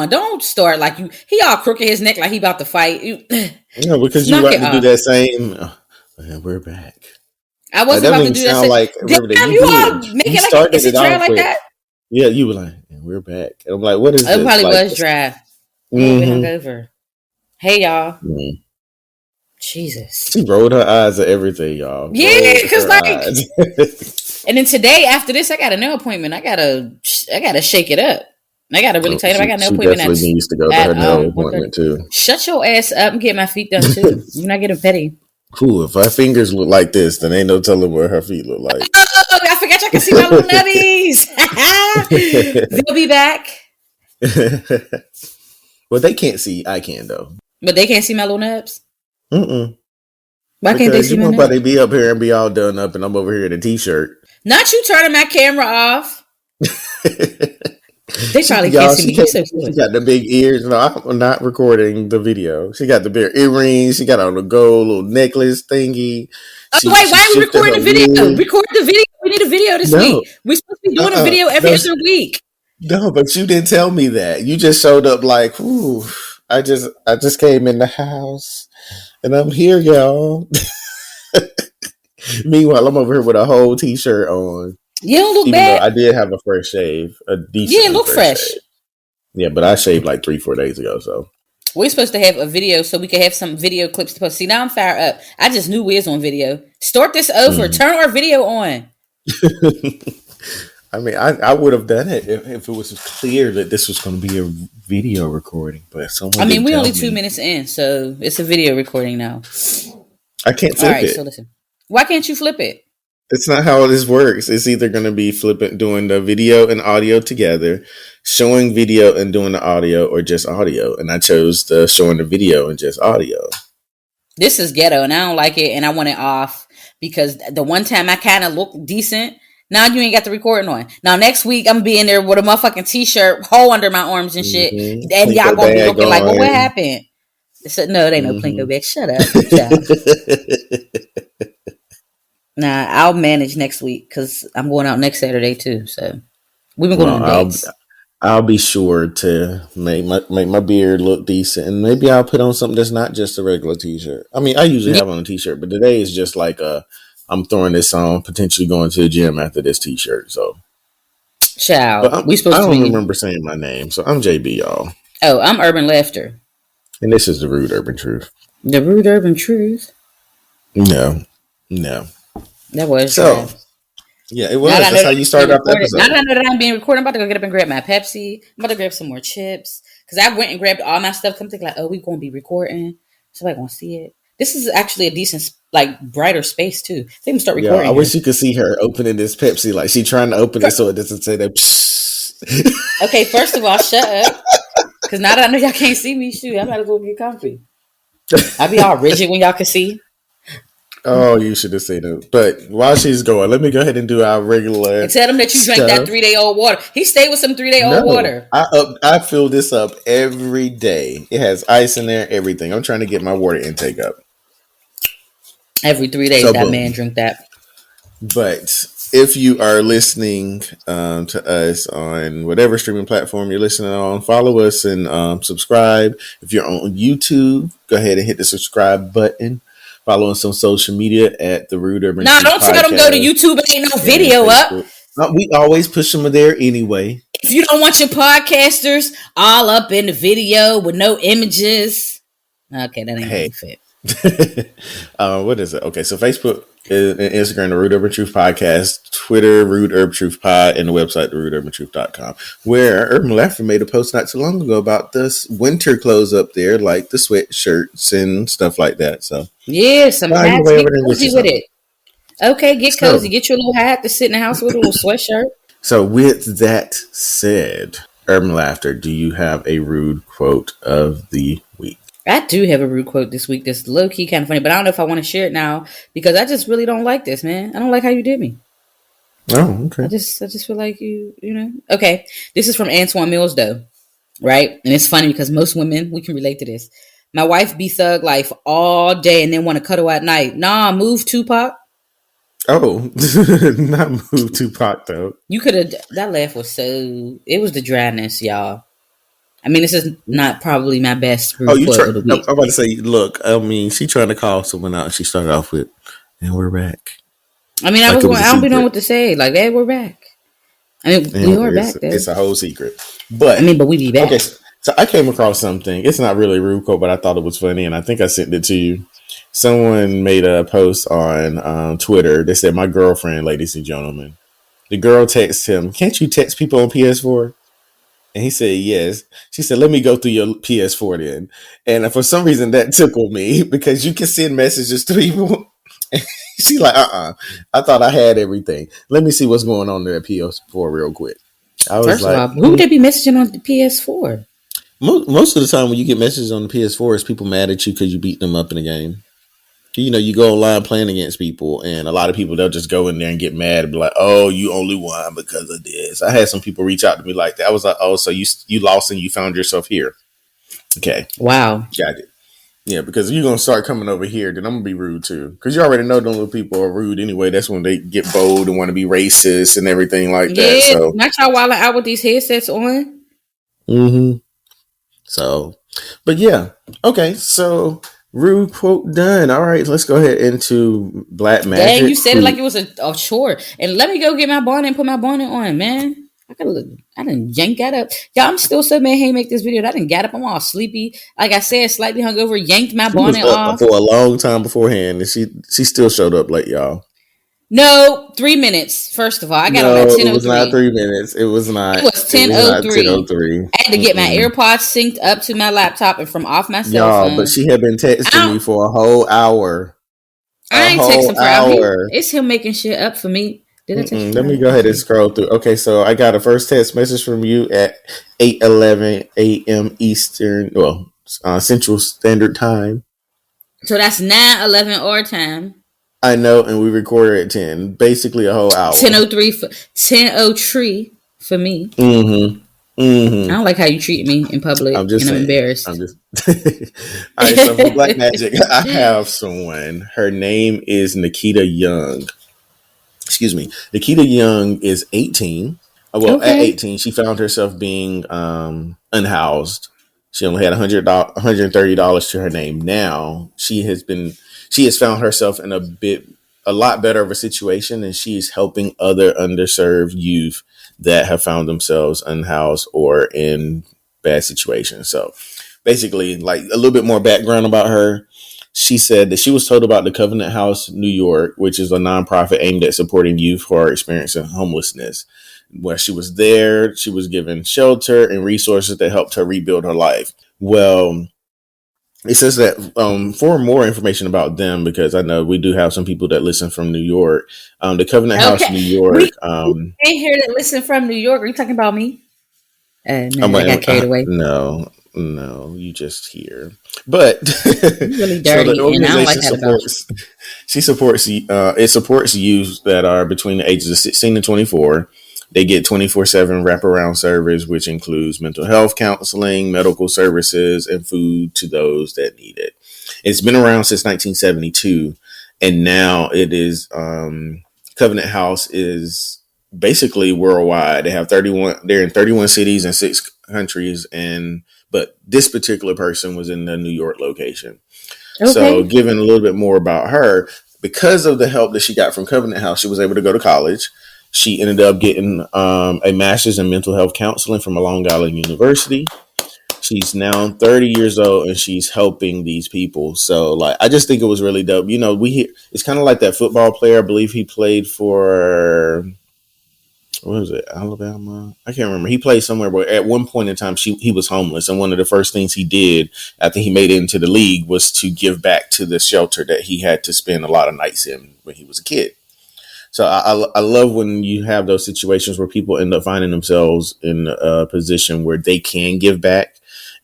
on. Don't start like you. He all crooked his neck like he about to fight. No, because you about to do that same. And we're back. I wasn't about to do that. Like damn, you all make it like is it dry like that? Yeah, you were like, and we're back. And I'm like, what is this? It probably was dry. Hungover. Hey y'all. Mm-hmm. Jesus. She rolled her eyes at everything, y'all. Yeah, because like and then today after this I got a nail appointment. I gotta shake it up. I gotta really tell you I got no appointment. She definitely needs to go to her nail appointment too. Shut your ass up and get my feet done too. You're not getting petty. Cool. If her fingers look like this, then ain't no telling what her feet look like. Oh, I forgot y'all can see my little nubbies. They'll be back. Well, they can't see. I can though. But they can't see my little nubs? Mm-mm. Why can't they see my nubs? Nobody be up here and be all done up and I'm over here in a t-shirt. Not you turning my camera off. They probably can't see me. She got the big ears. No, I'm not recording the video. She got the big earrings. She got on the gold little necklace thingy. Wait, why are we recording the video? Record the video. We need a video this week. We're supposed to be doing a video every other week. No, but you didn't tell me that. You just showed up like, ooh, I just came in the house and I'm here, y'all. Meanwhile, I'm over here with a whole t-shirt on. You don't look bad. I did have a fresh shave, a decent. Yeah, look fresh. Shave. Yeah, but I shaved like 3-4 days ago. So we're supposed to have a video so we can have some video clips to post. See, now I'm fired up. I just knew we was on video. Start this over. Turn our video on. I mean, I would have done it if it was clear that this was going to be a video recording. But we only 2 minutes in, so it's a video recording now. I can't flip it. All right, so listen. Why can't you flip it? It's not how this works. It's either going to be flipping, doing the video and audio together, showing video and doing the audio, or just audio. And I chose the showing the video and just audio. This is ghetto, and I don't like it, and I want it off because the one time I kind of looked decent. Now you ain't got the recording on. Now next week I'm gonna be in there with a motherfucking t-shirt, hole under my arms and shit, and y'all gonna be looking like, well, what happened? So, no, it ain't no Plinko bag. Shut up. Nah, I'll manage next week because I'm going out next Saturday too. So we've been going on dates. I'll be sure to make my beard look decent, and maybe I'll put on something that's not just a regular t-shirt. I mean, I usually have on a t-shirt, but today is just like I'm throwing this on, potentially going to the gym after this t-shirt. So, child, I don't remember saying my name, so I'm JB, y'all. Oh, I'm Urban Laughter, and this is the Rude Urban Truth. The Rude Urban Truth. No. That was so. Yeah, it was. That's how you started off the episode. Now that I know that I'm being recorded, I'm about to go get up and grab my Pepsi. I'm about to grab some more chips because I went and grabbed all my stuff. Come think like, oh, we're going to be recording. Somebody going to see it. This is actually a decent, like, brighter space too. I think we start recording. I wish you could see her opening this Pepsi. Like she trying to open it so it doesn't say that. Okay, first of all, shut up. Because now that I know y'all can't see me, shoot, I'm about to go get comfy. I'll be all rigid when y'all can see. Oh, you should have seen it. But while she's going, let me go ahead and do our regular. And tell them that you drank that 3-day-old water. He stayed with some 3-day-old water. I fill this up every day. It has ice in there, everything. I'm trying to get my water intake up. Every 3 days, that man drink that. But if you are listening to us on whatever streaming platform you're listening on, follow us and subscribe. If you're on YouTube, go ahead and hit the subscribe button. Follow us on social media at the Rude Urban. No, don't tell them go to YouTube. Ain't no video up. We always push them there anyway. If you don't want your podcasters all up in the video with no images, okay, that ain't gonna fit. What is it? Okay, so Facebook and Instagram, the Rude Urban Truth Podcast, Twitter, Rude Urban Truth Pod, and the website, therudeurban.truth.com, where Urban Laughter made a post not too long ago about this winter clothes up there, like the sweatshirts and stuff like that. So yeah, some hats, get cozy with it. Okay, get cozy. Get your little hat to sit in the house with, a little sweatshirt. So with that said, Urban Laughter, do you have a rude quote of the week? I do have a rude quote this week that's low-key kind of funny, but I don't know if I want to share it now because I just really don't like this, man. I don't like how you did me. Oh, okay. I just feel like you know. Okay, this is from Antoine Mills, though, right? And it's funny because most women, we can relate to this. My wife be thug life all day and then want to cuddle at night. Nah, move, Tupac. Oh, not move Tupac, though. You could have, that laugh was so, it was the dryness, y'all. I mean, this is not probably my best Oh, rude you quote try? of the I'm week. about to say, look. I mean, she trying to call someone out. She started off with, "And we're back," I mean, like it was a I don't be knowing secret. what to say. Like, hey, we're back. I mean, we And are back though. it's a whole secret. I But mean, but we be okay, back. so I came across something. It's not really a rude quote, but I thought it was funny, and I think I sent it to you. Someone made a post on Twitter that said, "My girlfriend, ladies and gentlemen." The girl texts him, "Can't you text people on PS4?" And he said, "Yes." She said, "Let me go through your PS4 then." And for some reason that tickled me because you can send messages to people. She like, I thought I had everything. Let me see what's going on in that PS4 real quick. I was First of like, all, who would they be messaging on the PS4? most of the time when you get messages on the PS4, it's people mad at you because you beat them up in the game. You know, you go online playing against people, and a lot of people, they'll just go in there and get mad and be like, "Oh, you only won because of this." I had some people reach out to me like that. I was like, "Oh, so you lost and you found yourself here?" Okay, Wow. got it. Yeah, because if you're gonna start coming over here, then I'm gonna be rude too. Because you already know them little people are rude anyway. That's when they get bold and want to be racist and everything like that. Yeah, So, not y'all wilding out with these headsets on. mm-hmm. So, but yeah, okay. So rude quote done. All right, let's go ahead into Black Dang, you Magic. said it like it was a chore. And let me go get my bonnet and put my bonnet on, man. I didn't yank that up. Y'all, I'm still so mad he make this video. I didn't get up. I'm all sleepy. Like I said, slightly hungover, yanked my She was bonnet up off. for a long time beforehand, and she still showed up late, y'all. No, 3 minutes. First of all, I got on No, at it was not 10:03. 3 minutes. It was It not. was It was not 10:03. 10:03. I had to get my AirPods synced up to my laptop and from off my cell Y'all, but phone. she had been I texting me don't. for a whole hour. A I ain't whole texting for him. hour. It's him making shit up for me. Did I text you Let me Friday? go ahead and Okay. scroll through. Okay, so I got a first text message from you at 8:11 a.m. Eastern, Central Standard Time. So that's 9:11 our time. I know, and we recorded at 10, basically a whole hour. 10:03 for me. Mm-hmm. I Mm-hmm. don't like how you treat me in public, I'm just and I'm saying. embarrassed. I'm just. All right. So for Black Magic, I have someone. Her name is Naketa Younge. Excuse me. Naketa Younge is 18. Well, at Okay. 18, she found herself being unhoused. She only had $130 to her name. Now she has found herself in a lot better of a situation, and she is helping other underserved youth that have found themselves unhoused or in bad situations. So basically, like a little bit more background about her. She said that she was told about the Covenant House New York, which is a nonprofit aimed at supporting youth who are experiencing homelessness. Where she was there, she was given shelter and resources that helped her rebuild her life. Well, it says that for more information about them, because I know we do have some people that listen from New York, the Covenant House Okay. New We York. ain't here to listen from New York. Are you talking about me? No, I got carried away. No, you just here. But You really so the dirty, and I don't like organization that about you. it supports youth that are between the ages of 16 and 24. They get 24/7 wraparound service, which includes mental health counseling, medical services, and food to those that need it. It's been around since 1972, and now it is Covenant House is basically worldwide. They have 31. They're in 31 cities and 6 countries, and but this particular person was in the New York location. So, Okay. given a little bit more about her, because of the help that she got from Covenant House, she was able to go to college. She ended up getting a master's in mental health counseling from a Long Island University. She's now 30 years old and she's helping these people. So, like, I just think it was really dope. You know, it's kind of like that football player. I believe he played for, what was it, Alabama? I can't remember. He played somewhere, but at one point in time, he was homeless, and one of the first things he did after he made it into the league was to give back to the shelter that he had to spend a lot of nights in when he was a kid. So I love when you have those situations where people end up finding themselves in a position where they can give back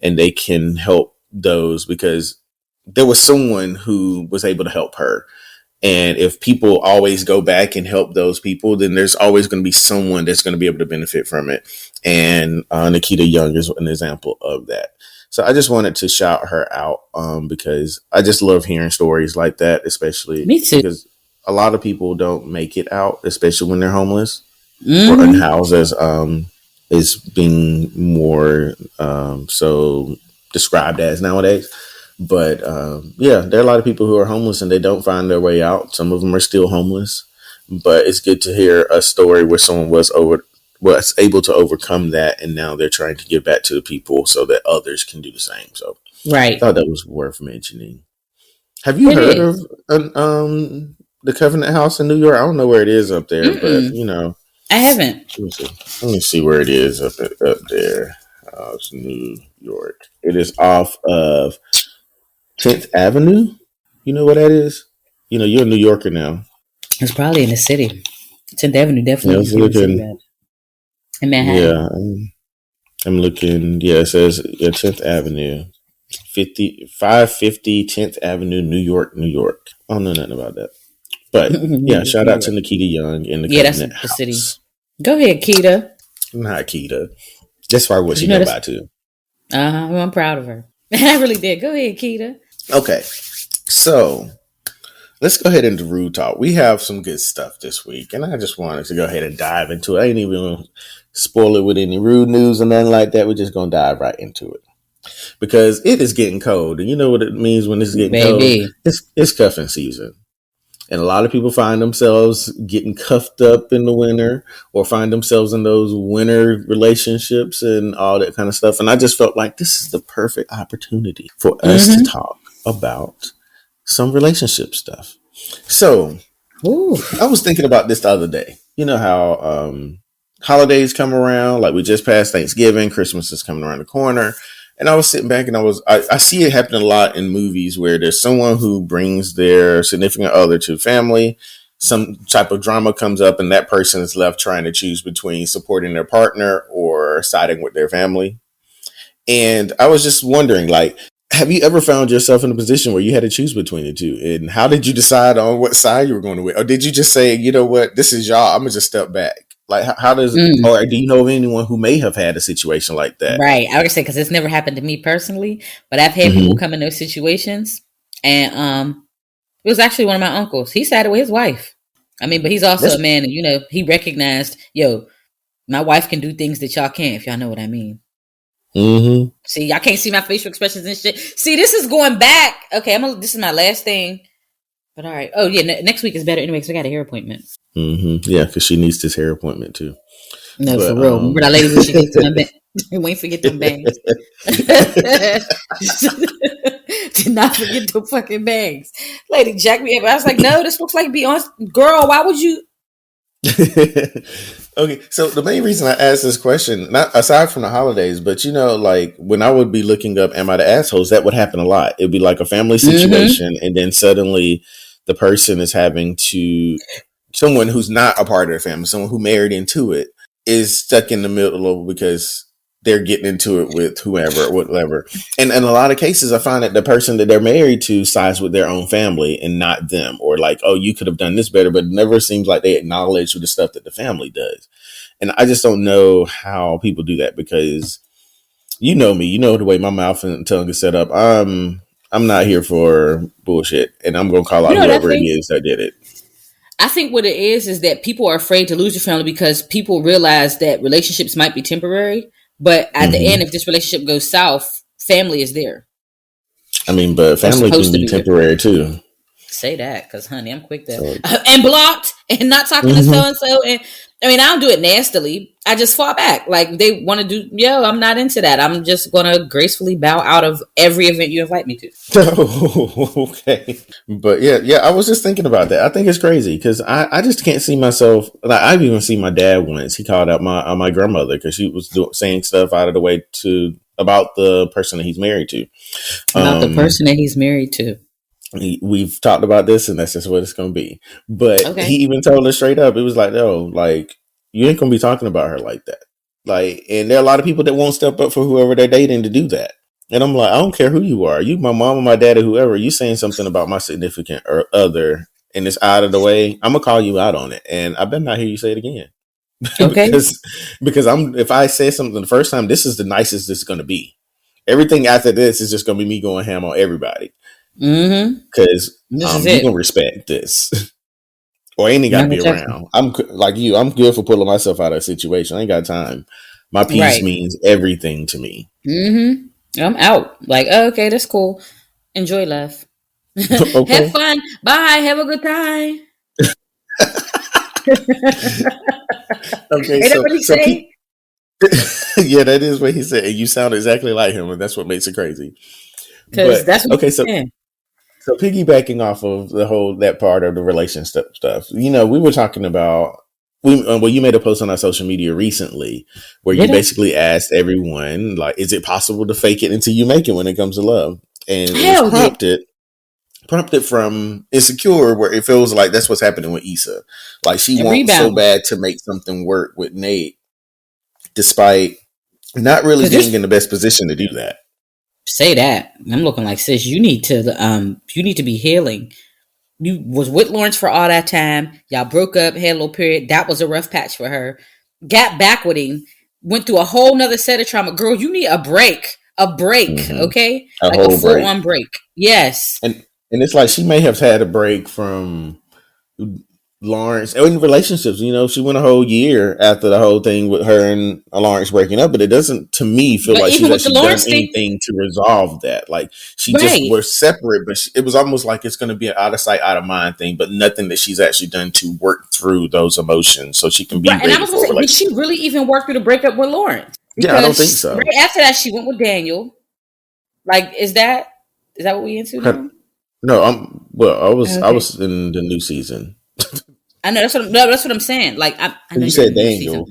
and they can help those, because there was someone who was able to help her. And if people always go back and help those people, then there's always going to be someone that's going to be able to benefit from it. And Naketa Younge is an example of that. So I just wanted to shout her out because I just love hearing stories like that, especially Me too. because a lot of people don't make it out, especially when they're homeless or Mm-hmm. unhoused, as is being more so described as nowadays. But yeah, there are a lot of people who are homeless and they don't find their way out. Some of them are still homeless, but it's good to hear a story where someone was able to overcome that, and now they're trying to give back to the people so that others can do the same. So I Right. thought that was worth mentioning. Have you It heard is. of the Covenant House in New York? I don't know where it is up there, but Mm-mm. I haven't. let me see. Let me see where it is up there. It's New York. It is off of 10th Avenue. You know what that is? You know, you're a New Yorker now. It's probably in the city. 10th Avenue Yeah, I definitely was used to be in the city, looking. man. In Manhattan. Yeah, I'm looking. Yeah, it says 10th Avenue, 550 10th Avenue, New York, New York. I don't know nothing about that. But New yeah, York, shout New out to York. Naketa Young in the Yeah, that's Covenant the city. House. Go ahead, Keita. Not Keita. That's probably what Because she you know go that's. by too. Well, I'm proud of her. I really did. Go ahead, Keita. Okay, so let's go ahead into Rude Talk. We have some good stuff this week, and I just wanted to go ahead and dive into it. I ain't even going to spoil it with any rude news or nothing like that. We're just going to dive right into it because it is getting cold, and you know what it means when it's getting cold? Baby. It's cuffing season. And a lot of people find themselves getting cuffed up in the winter or find themselves in those winter relationships and all that kind of stuff. And I just felt like this is the perfect opportunity for us to Mm-hmm. talk about some relationship stuff. So Ooh. I was thinking about this the other day. You know how holidays come around, like we just passed Thanksgiving, Christmas is coming around the corner. And I was sitting back and I see it happen a lot in movies where there's someone who brings their significant other to family. Some type of drama comes up and that person is left trying to choose between supporting their partner or siding with their family. And I was just wondering, like, have you ever found yourself in a position where you had to choose between the two? And how did you decide on what side you were going to win? Or did you just say, you know what, this is y'all, I'm going to just step back? Like, how does, Mm. or do you know of anyone who may have had a situation like that? Right. I would say because it's never happened to me personally, but I've had people Mm-hmm. come in those situations, and it was actually one of my uncles. He sided with his wife. I mean, but he's also a That's, man, and he recognized, yo, my wife can do things that y'all can't, if y'all know what I mean. mm-hmm. See, y'all can't see my facial expressions and shit. See, this is going back. Okay, this is my last thing. But all right. Oh yeah, next week is better anyway because I got a hair appointment. Mm-hmm. Yeah, because she needs this hair appointment too. No, for But real. Remember that lady when she gets to my bangs? We ain't forget them bangs. Did not forget the fucking bangs. Lady jacked me up. I was like, no, this looks like Beyonce. Girl, why would you? Okay, so the main reason I asked this question, not aside from the holidays, but like when I would be looking up "Am I the Assholes?" that would happen a lot. It'd be like a family Mm-hmm. situation, and then suddenly the person is having to someone who's not a part of the family, someone who married into it, is stuck in the middle of because they're getting into it with whoever or whatever. And in a lot of cases, I find that the person that they're married to sides with their own family and not them, or like, oh, you could have done this better, but it never seems like they acknowledge the stuff that the family does. And I just don't know how people do that because you know me, you know the way my mouth and tongue is set up. I'm not here for bullshit, and I'm gonna call You out know what I whoever it think? is that did it. I think what it is that people are afraid to lose your family because people realize that relationships might be temporary, but at the end, Mm-hmm. if this relationship goes south, family is there I mean, but or family supposed can to be be there. temporary too. Say that, because honey, I'm quick to So, and blocked and not talking to so mm-hmm. and so. And I mean, I don't do it nastily. I just fall back. Like they want to do, yo, I'm not into that. I'm just gonna gracefully bow out of every event you invite me to. Okay. But yeah, I was just thinking about that. I think it's crazy because I just can't see myself. Like, I've even seen my dad once. He called out my grandmother because she was saying stuff out of the way about the person that he's married to. About the Um, person that he's married to. we've talked about this, and that's just what it's going to be. But he Okay. even told us straight up, it was like, no, like you ain't going to be talking about her like that. Like, and there are a lot of people that won't step up for whoever they're dating to do that. And I'm like, I don't care who you are. You, my mom or my dad or whoever, you saying something about my significant or other and it's out of the way, I'm gonna call you out on it. And I better not hear you say it again. Okay. because if I say something the first time, this is the nicest this is gonna be. Everything after this is just gonna be me going ham on everybody. Mm-hmm. Because This is you gonna it. respect this. Or I ain't got to Michael be Jackson. around. I'm like you. I'm good for pulling myself out of a situation. I ain't got time. My piece Right. means everything to me. I'm out. Like, oh, okay, that's cool. Enjoy life. Have Okay. fun. Bye. Have a good time. Okay. Ain't that what he say? Yeah, that is what he said. And you sound exactly like him, and that's what makes it crazy. Because But that's what okay, he's so saying. so piggybacking off of that part of the relationship stuff, we were talking about well, you made a post on our social media recently where you Did I? basically asked everyone like, is it possible to fake it until you make it when it comes to love? And it was Hell yeah. prompted from Insecure, where it feels like that's what's happening with Issa. Like she And wants so rebound. bad to make something work with Nate, despite not really Because being there's in the best position to do that. say that. I'm looking like, sis, you need to be healing. You was with Lawrence for all that time. Y'all broke up, had a little period. That was a rough patch for her. Got back with him. Went through a whole nother set of trauma. Girl, you need a break. A break, Mm-hmm. okay? A Like a whole full break. on break. Yes. And it's like she may have had a break from Lawrence in relationships. She went a whole year after the whole thing with her and Lawrence breaking up, but it doesn't, to me, feel But like she's even with the actually done Lawrence thing, anything to resolve that. Like she just right. were separate, but it was almost like it's going to be an out of sight, out of mind thing, but nothing that she's actually done to work through those emotions so she can be Right. And I ready was gonna for a say, did she relationship. really even work through the breakup with Lawrence? Yeah, I don't think Because so. right after that she went with Daniel. Like, is that what we into now? No, I Okay. was in the new season. I know that's what I'm saying. Like I know You you're in said the new season. Daniel.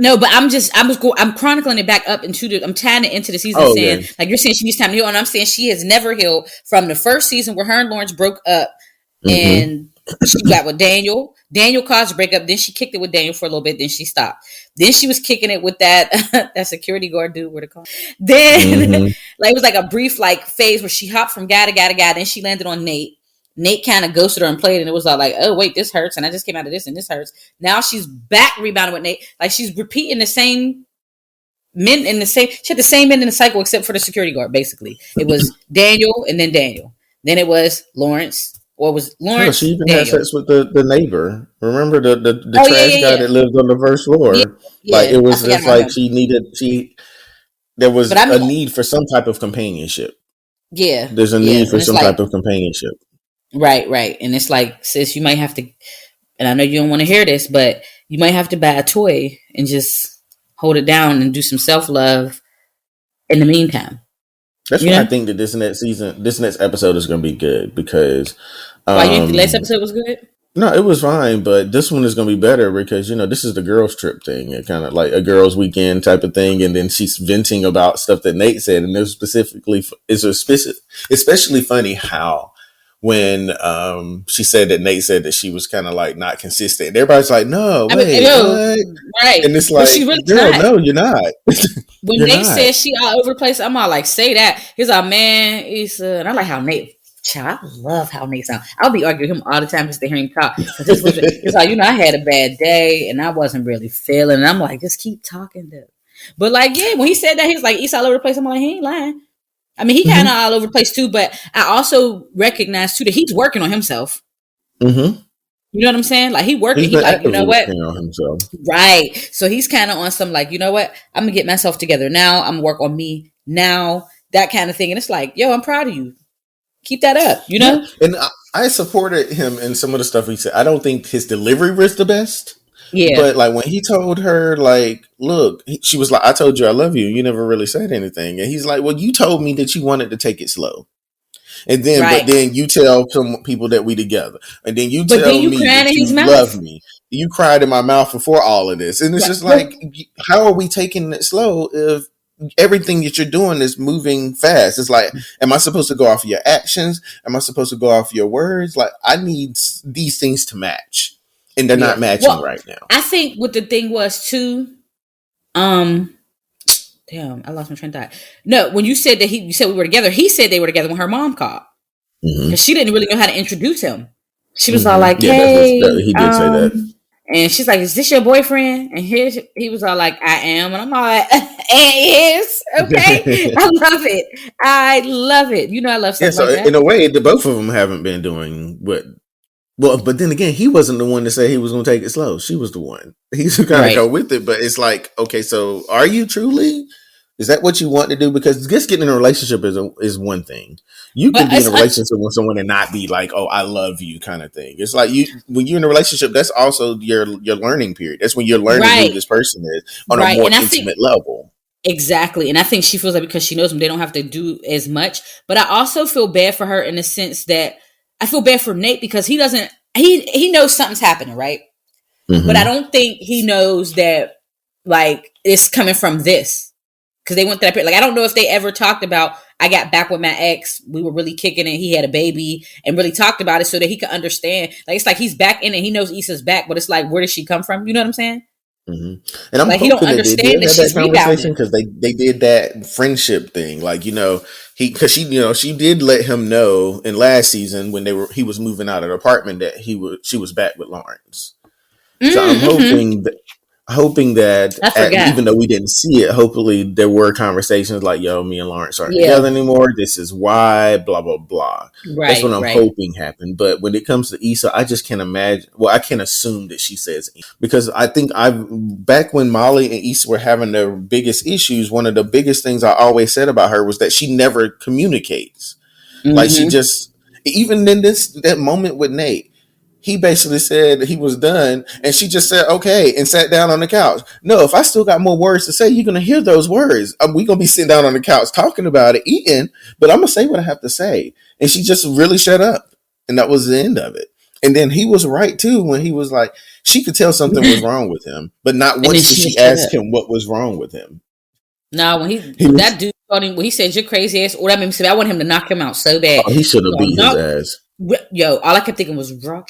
No, but I'm chronicling it back up I'm tying it into the season Oh, saying, okay. like, you're saying she needs time to heal, and I'm saying she has never healed from the first season where her and Lawrence broke up Mm-hmm. and she got with Daniel. Daniel caused a breakup, then she kicked it with Daniel for a little bit, then she stopped. Then she was kicking it with that that security guard dude, what it called. Then Mm-hmm. like it was like a brief like phase where she hopped from guy to guy to guy, then she landed on Nate. Nate kind of ghosted her and played, and it was all like, oh wait, this hurts, and I just came out of this, and this hurts. Now she's back rebounding with Nate. Like she's repeating the same men in the same. She had the same men in the cycle except for the security guard. Basically, it was Daniel and then Daniel. Then it was Lawrence. Or was Hell, she Lawrence even had Daniel? sex with the neighbor. Remember the Oh yeah, trash yeah, guy yeah, that lived on the first yeah, floor? Like it yeah. I was forgot just about like him. there But was I a mean, need for some type of companionship. yeah, There's a yeah. need And for it's some like, type of companionship. right, right. And it's like, sis, you might have to. And I know you don't want to hear this, but you might have to buy a toy and just hold it down and do some self love in the meantime. That's You why I know? think that this next episode is going to be good because, Why you think the last um, episode was good? no, it was fine, but this one is going to be better because this is the girls' trip thing, and kind of like a girls' weekend type of thing, and then she's venting about stuff that Nate said, and there's especially funny how when she said that Nate said that she was kind of like not consistent, and everybody's like, no, I mean, wait, yo, what? right. And it's But she like, really girl, not. no, you're not. When You're Nate not. says she all over the place, I'm all like, say that. He's like, man, and I like how Nate. Child, I love how Nate sounds. I'll be arguing with him all the time just to hear him talk. Cause it's like, I had a bad day and I wasn't really feeling. And I'm like, just keep talking to. But like, yeah, when he said that, he's like, he's all over the place. I'm like, he ain't lying. I mean, he kind of Mm-hmm. all over the place too. But I also recognize too that he's working on himself. Mm-hmm. You know what I'm saying? Like he working. He's He been like, you know actively what? working on himself. Right. So he's kind of on some like, you know what? I'm gonna get myself together now. I'm gonna work on me now. That kind of thing. And it's like, yo, I'm proud of you. Keep that up. You Yeah, know? and I supported him in some of the stuff he said. I don't think his delivery was the best, Yeah. but like when he told her, like, look, she was like, "I told you I love you. You never really said anything," and he's like, "Well, you told me that you wanted to take it slow, and but Right. then you tell some people that we together, and then you But then tell you me crying that in his you love mouth. me. You cried in my mouth before all of this, and it's Right. just like, how are we taking it slow if everything that you're doing is moving fast? It's like, am I supposed to go off of your actions? Am I supposed to go off of your words? Like, I need these things to match, and they're not Yeah. matching Well, right now. I think what the thing was too, um, damn, I lost my train of thought. No, when you said that you said we were together, he said they were together when her mom called. Mm-hmm. Because she didn't really know how to introduce him. She was all Mm-hmm. like, Yeah, hey, he did say that. and she's like, is this your boyfriend? And he was all like, I am. And I'm all like, and is. Okay. I love it. I love it. You know, I love Yeah, stuff like so that. in a way, the both of them haven't been doing what Well, but then again, he wasn't the one to say he was going to take it slow. She was the one. He's kind of Right. go with it, but it's like, okay, so are you truly? Is that what you want to do? Because just getting in a relationship is one thing. You can be in a relationship with someone and not be like, oh, I love you kind of thing. It's like when you're in a relationship, that's also your learning period. That's when you're learning who this person is on a more intimate level. Exactly. And I think she feels like because she knows him, they don't have to do as much. But I also feel bad for her in the sense that I feel bad for Nate because he knows something's happening, right? Mm-hmm. But I don't think he knows that like it's coming from this. Because they went through that period. Like, I don't know if they ever talked about, I got back with my ex, we were really kicking it, he had a baby, and really talked about it so that he could understand. Like, it's like he's back in it, he knows Issa's back, but it's like, where did she come from? You know what I'm saying? Mm-hmm. And I'm like, hoping that they did have that conversation because they did that friendship thing. Like, she did let him know in last season when he was moving out of the apartment that she was back with Lawrence. So I'm hoping that even though we didn't see it, hopefully there were conversations like, yo, me and Lawrence aren't together anymore. This is why, blah, blah, blah. Right, that's what I'm hoping happened. But when it comes to Issa, I just can't imagine. Well, I can't assume that she says Issa, because I think back when Molly and Issa were having their biggest issues, one of the biggest things I always said about her was that she never communicates. Mm-hmm. Like she just, even in that moment with Nate, he basically said he was done, and she just said, okay, and sat down on the couch. No, if I still got more words to say, you're going to hear those words. We're going to be sitting down on the couch talking about it, eating, but I'm going to say what I have to say. And she just really shut up. And that was the end of it. And then he was right, too, when he was like, she could tell something was wrong with him, but not once did she ask him what was wrong with him. No, when that dude told him, when he said, you're crazy ass, or that made me say, I want him to knock him out so bad. Oh, he should have beat his ass. Yo, all I kept thinking was, rock.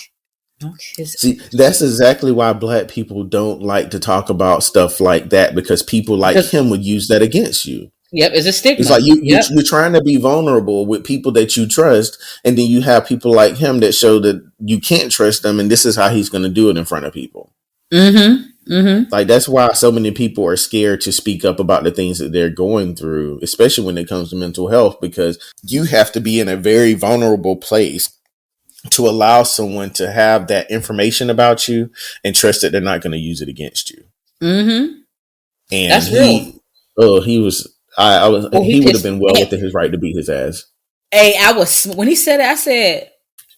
See, that's exactly why Black people don't like to talk about stuff like that, because people like him would use that against you. Yep, it's a stigma. It's like you're trying to be vulnerable with people that you trust, and then you have people like him that show that you can't trust them, and this is how he's going to do it in front of people. Mm-hmm. Mm-hmm. Like, that's why so many people are scared to speak up about the things that they're going through, especially when it comes to mental health, because you have to be in a very vulnerable place to allow someone to have that information about you and trust that they're not going to use it against you. Mm-hmm. And that's real. He was. He would have been well within his right to beat his ass. Hey, when he said it, I said,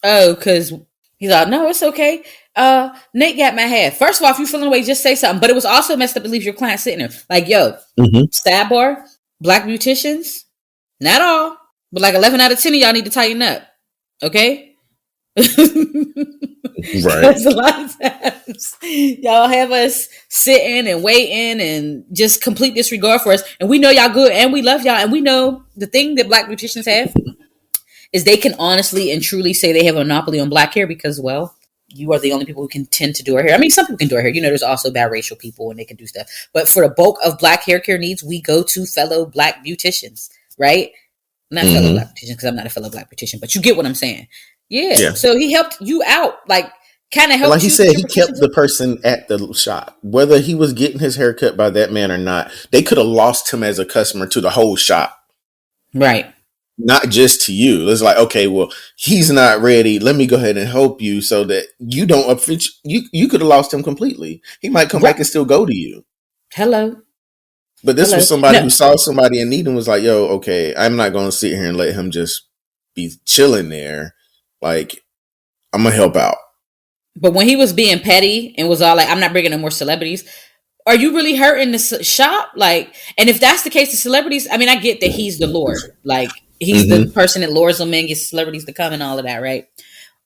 "Oh," because he's like, "No, it's okay. Nate got my head." First of all, if you're feeling away, just say something. But it was also messed up to leave your client sitting there. Like, yo, sidebar, Black beauticians, not all, but like 11 out of 10 of y'all need to tighten up. Okay. Right. Because a lot of times y'all have us sitting and waiting and just complete disregard for us, and we know y'all good and we love y'all, and we know the thing that Black beauticians have is they can honestly and truly say they have a monopoly on Black hair because, well, you are the only people who can tend to do our hair. I mean, some people can do our hair. There's also biracial people and they can do stuff, but for the bulk of Black hair care needs, we go to fellow Black beauticians, right? Not fellow Black beauticians, because I'm not a fellow Black beautician, but you get what I'm saying. Yeah. So he helped you out, like kind of helped. Like he said, he kept the person at the shop, whether he was getting his hair cut by that man or not. They could have lost him as a customer to the whole shop, right? Not just to you. It's like, okay, well, he's not ready. Let me go ahead and help you so that you don't. You could have lost him completely. He might come back and still go to you. Hello. But this was somebody who saw somebody in need and was like, yo, okay, I'm not going to sit here and let him just be chilling there. Like, I'm going to help out. But when he was being petty and was all like, I'm not bringing no more celebrities, are you really hurting the shop? Like, and if that's the case, the celebrities, I mean, I get that he's the Lord. Like, he's the person that lures them in, gets celebrities to come and all of that, right?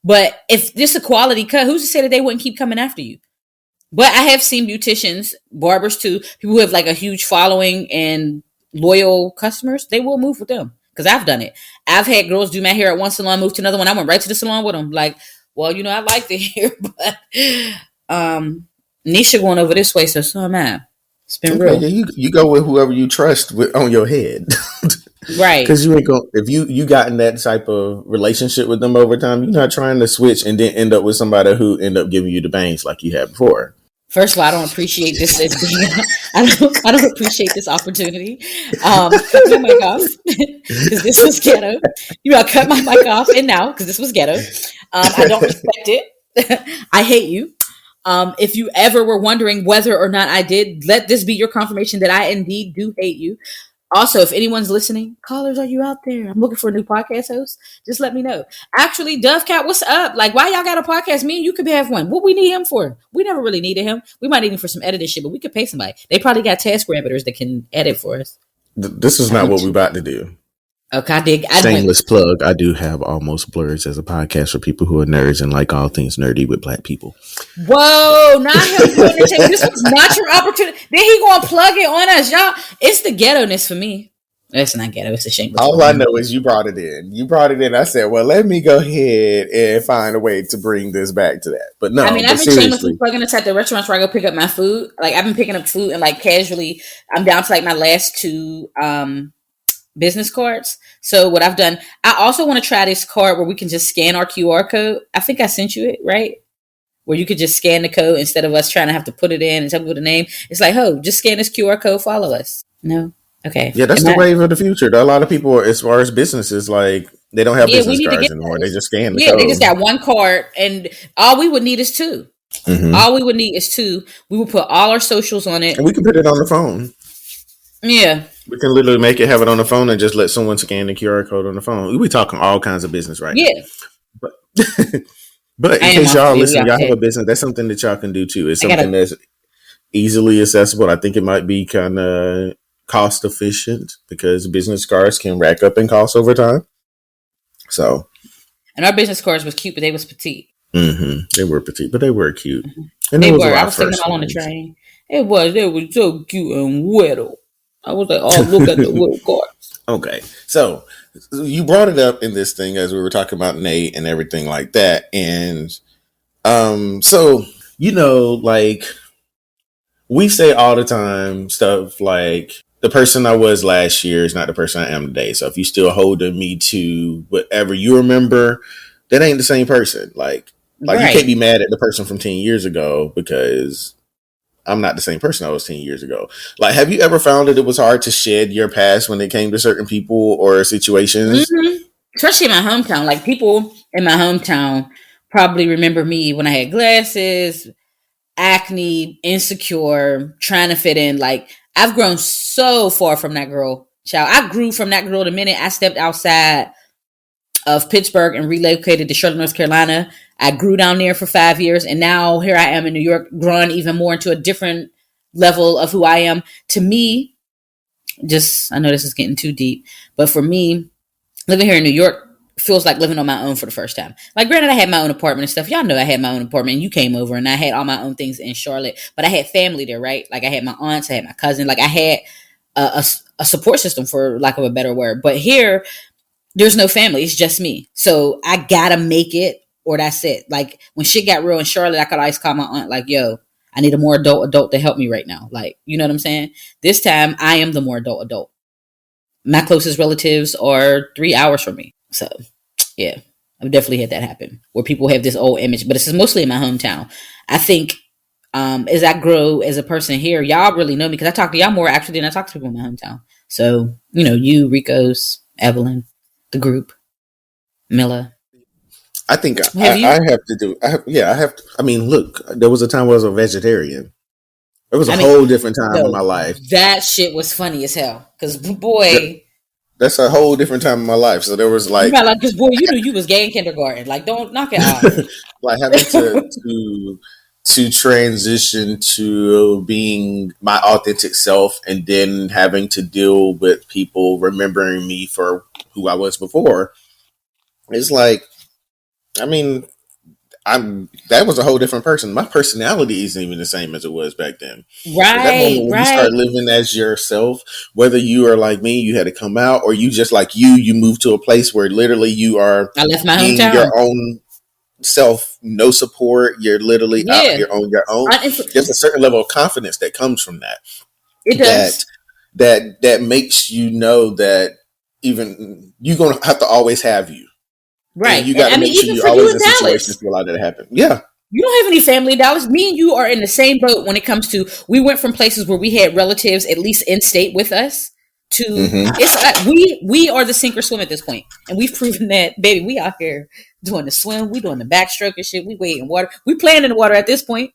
But if this is a quality cut, who's to say that they wouldn't keep coming after you? But I have seen beauticians, barbers too, people who have like a huge following and loyal customers, they will move with them. Because I've done it. I've had girls do my hair at one salon, move to another one. I went right to the salon with them. Like, well, I like the hair, but Nisha going over this way, so am I. It's been real. Yeah, you go with whoever you trust on your head. Right. Because you ain't going, if you got in that type of relationship with them over time, you're not trying to switch and then end up with somebody who end up giving you the bangs like you had before. First of all, I don't appreciate this as being. I don't appreciate this opportunity. Cut my mic off because this was ghetto. Cut my mic off and now because this was ghetto. I don't respect it. I hate you. If you ever were wondering whether or not I did, let this be your confirmation that I indeed do hate you. Also, if anyone's listening, callers, are you out there? I'm looking for a new podcast host. Just let me know. Actually, Dovecat, what's up? Like, why y'all got a podcast? Me and you could have one. What we need him for? We never really needed him. We might need him for some editing shit, but we could pay somebody. They probably got task rabbiters that can edit for us. This is not what we're about to do. Okay, Shameless plug. I do have Almost Blurs as a podcast for people who are nerds and like all things nerdy with black people. Whoa, not him doing this. This was not your opportunity. Then he gonna plug it on us, y'all. It's the ghetto-ness for me. It's not ghetto. It's a shameless. All I know is you brought it in. You brought it in. I said, well, let me go ahead and find a way to bring this back to that. But no, I mean, I've been shamelessly plugging this at the restaurants where I go pick up my food. Like, I've been picking up food and like casually, I'm down to like my last two business cards. So what I've done, I also want to try this card where we can just scan our QR code. I think I sent you it, right? Where you could just scan the code instead of us trying to have to put it in and tell people the name. It's like, oh, just scan this QR code, follow us. No? Okay. Yeah, that's the wave of the future. A lot of people, as far as businesses, like, they don't have business cards anymore. They just scan the code. They just got one card, and all we would need is two. Mm-hmm. All we would need is two. We would put all our socials on it. And we can put it on the phone. Yeah. We can literally have it on the phone and just let someone scan the QR code on the phone. We talking all kinds of business right now. But but in case y'all listen, y'all have a business, that's something that y'all can do too. It's something that's easily accessible. I think it might be kind of cost efficient because business cards can rack up in cost over time. So, and our business cards was cute, but they was petite. Mm-hmm. They were petite, but they were cute. Mm-hmm. And they were. I was taking them all on the train. They was so cute and little. I was like, oh, look at the little cards. Okay, so you brought it up in this thing as we were talking about Nate and everything like that, and so like we say all the time stuff like the person I was last year is not the person I am today. So if you still holding me to whatever you remember, that ain't the same person. Like right. You can't be mad at the person from 10 years ago because I'm not the same person I was 10 years ago. Like, have you ever found that it was hard to shed your past when it came to certain people or situations? Mm-hmm. Especially in my hometown. Like, people in my hometown probably remember me when I had glasses, acne, insecure, trying to fit in. Like, I've grown so far from that girl. Child, I grew from that girl the minute I stepped outside of Pittsburgh and relocated to Charlotte, North Carolina. I grew down there for 5 years, and now here I am in New York, growing even more into a different level of who I am. To me, I know this is getting too deep, but for me, living here in New York feels like living on my own for the first time. Like, granted, I had my own apartment and stuff. Y'all know I had my own apartment, and you came over, and I had all my own things in Charlotte, but I had family there, right? Like, I had my aunts, I had my cousin. Like, I had a support system, for lack of a better word. But here, there's no family. It's just me. So I gotta make it, or that's it. Like, when shit got real in Charlotte, I could always call my aunt, like, yo, I need a more adult to help me right now. Like, you know what I'm saying? This time, I am the more adult. My closest relatives are 3 hours from me. So, yeah, I've definitely had that happen, where people have this old image. But this is mostly in my hometown. I think as I grow as a person here, y'all really know me, because I talk to y'all more actually than I talk to people in my hometown. So, you, Rico's, Evelyn, the group, Milla. I think I have to do. I have to. I mean, look, there was a time where I was a vegetarian. It was a whole different time in my life. That shit was funny as hell. Because, boy. That's a whole different time in my life. So there was like. Because, boy, you knew you was gay in kindergarten. Like, don't knock it off. Like, having to transition to being my authentic self, and then having to deal with people remembering me for who I was before. It's like, I mean, that was a whole different person. My personality isn't even the same as it was back then. Right. That moment when you start living as yourself, whether you are like me, you had to come out, or you just like you move to a place where literally you are I left my hometown. Your own self, no support. You're literally out here on your own. There's a certain level of confidence that comes from that. It does. That makes you know that even you're gonna have to always have you. Right. And you got to make sure you're always in situations to allow that to happen. Yeah. You don't have any family in Dallas. Me and you are in the same boat when it comes to, we went from places where we had relatives at least in state with us to Mm-hmm. we are the sink or swim at this point, and we've proven that, baby. We out here doing the swim, we doing the backstroke and shit. We wade in water, we playing in the water at this point.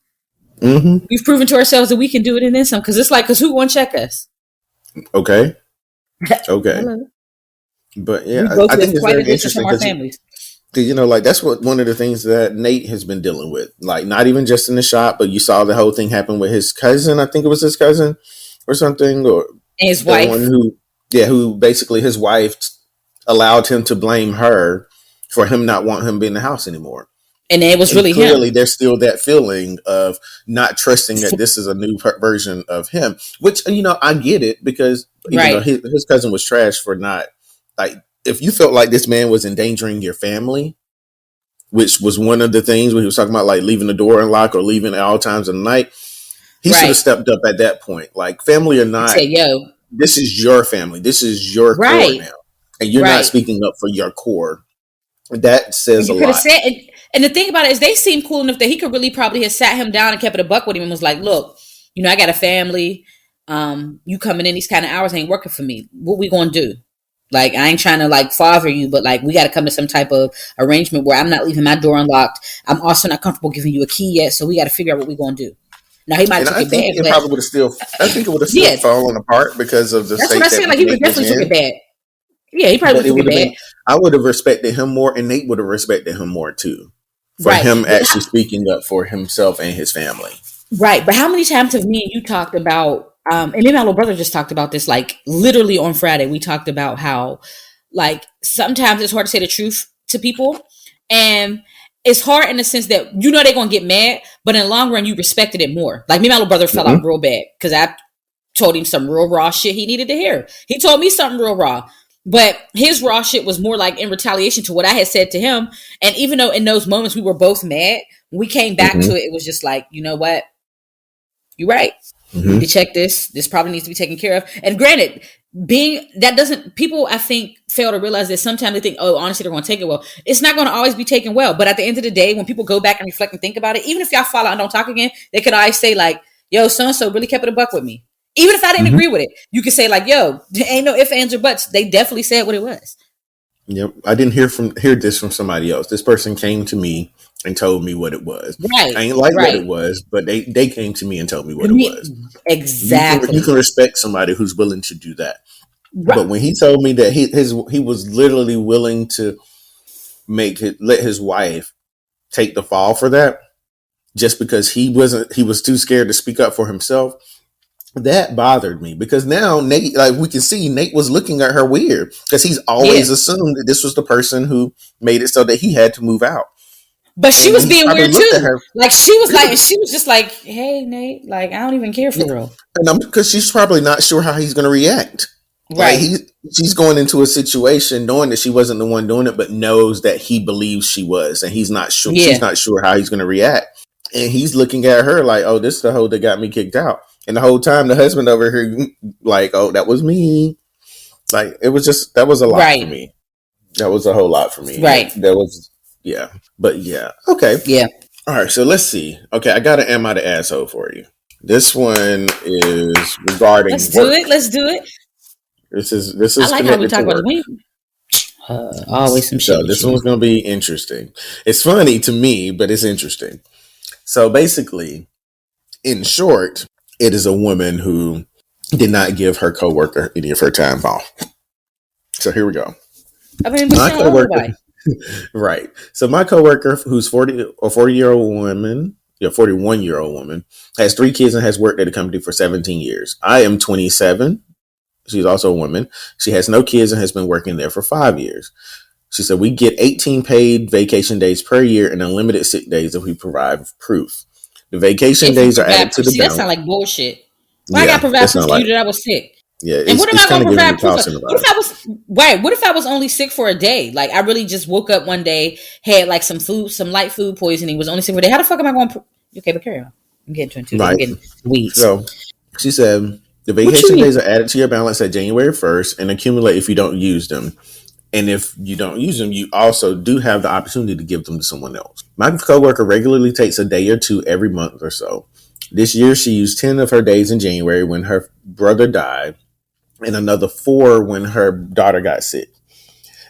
Mm-hmm. We've proven to ourselves that we can do it and then some. Because it's like, because who won't check us? Okay. Okay. But yeah, I think it's very interesting because you know, like that's what one of the things that Nate has been dealing with. Like, not even just in the shop, but you saw the whole thing happen with his cousin. I think it was his cousin or something, or and his wife. One who basically his wife allowed him to blame her for him not wanting him to be in the house anymore. And it was really clearly him. There's still that feeling of not trusting that this is a new version of him, which, you know, I get it because even though his cousin was trash for not, like, if you felt like this man was endangering your family, which was one of the things when he was talking about like leaving the door unlocked or leaving at all times of the night, he should have stepped up at that point. Like, family or not, say, yo, this is your family. This is your core now. And you're not speaking up for your core. That says a lot. And the thing about it is they seem cool enough that he could really probably have sat him down and kept it a buck with him and was like, look, you know, I got a family. You coming in these kind of hours ain't working for me. What we going to do? Like, I ain't trying to like father you, but like, we got to come to some type of arrangement where I'm not leaving my door unlocked. I'm also not comfortable giving you a key yet. So we got to figure out what we're going to do. Now he might have took it bad. Probably would have still, I think it would have still fallen apart because of the That's what I said. Like, he would definitely took it bad. Yeah, he probably would have been. I would have respected him more, and Nate would have respected him more too, for him actually speaking up for himself and his family. Right, but how many times have me and you talked about? And then my little brother just talked about this. Like, literally on Friday, we talked about how, like, sometimes it's hard to say the truth to people, and it's hard in the sense that you know they're gonna get mad, but in the long run, you respected it more. Like, me and my little brother fell out real bad because I told him some real raw shit he needed to hear. He told me something real raw. But his raw shit was more like in retaliation to what I had said to him. And even though in those moments we were both mad, when we came back to it, it was just like, you know what? You're right. You need to check this. This probably needs to be taken care of. And granted, people, I think, fail to realize that sometimes they think, oh, honestly, they're going to take it well. It's not going to always be taken well. But at the end of the day, when people go back and reflect and think about it, even if y'all fall out and don't talk again, they could always say like, yo, so-and-so really kept it a buck with me. Even if I didn't agree with it, you could say like, yo, there ain't no ifs, ands, or buts. They definitely said what it was. Yep. I didn't hear this from somebody else. This person came to me and told me what it was. Right. I ain't like what it was, but they came to me and told me what it was. Exactly. You can respect somebody who's willing to do that. Right. But when he told me that he was literally willing to let his wife take the fall for that, just because he was too scared to speak up for himself. That bothered me because now Nate, like we can see, Nate was looking at her weird because he's always assumed that this was the person who made it so that he had to move out. But she was being weird too. Like she was just like, "Hey, Nate, like I don't even care for real." And because she's probably not sure how he's going to react. Right. Like she's going into a situation knowing that she wasn't the one doing it, but knows that he believes she was, and he's not sure. She's not sure how he's going to react, and he's looking at her like, "Oh, this is the hoe that got me kicked out." And the whole time, the husband over here, like, oh, that was me. Like, that was a lot for me. That was a whole lot for me. Right. But yeah. Okay. Yeah. All right. So let's see. Okay. I got an Am I the Asshole for you. This one is regarding. Let's do it. This is. I like how we talk about it. Always some shit. So this one's going to be interesting. It's funny to me, but it's interesting. So basically, in short, it is a woman who did not give her coworker any of her time off. So here we go. I mean, my coworker, right? So my coworker, who's 41-year-old woman, has 3 kids and has worked at the company for 17 years. I am 27. She's also a woman. She has no kids and has been working there for 5 years. She said we get 18 paid vacation days per year and unlimited sick days if we provide proof. The vacation days are added to the balance. That sounds like bullshit. Why I got to provide proof to you that I was sick? Yeah, and what am I going to provide proof of? What if I was only sick for a day? Like I really just woke up one day, had like some light food poisoning, was only sick for a day. How the fuck am I going to? Okay, but carry on. I'm getting to it. I'm getting weeds. So she said the vacation days are added to your balance at January 1st and accumulate if you don't use them. And if you don't use them, you also do have the opportunity to give them to someone else. My coworker regularly takes a day or two every month or so. This year, she used 10 of her days in January when her brother died. and another 4 when her daughter got sick.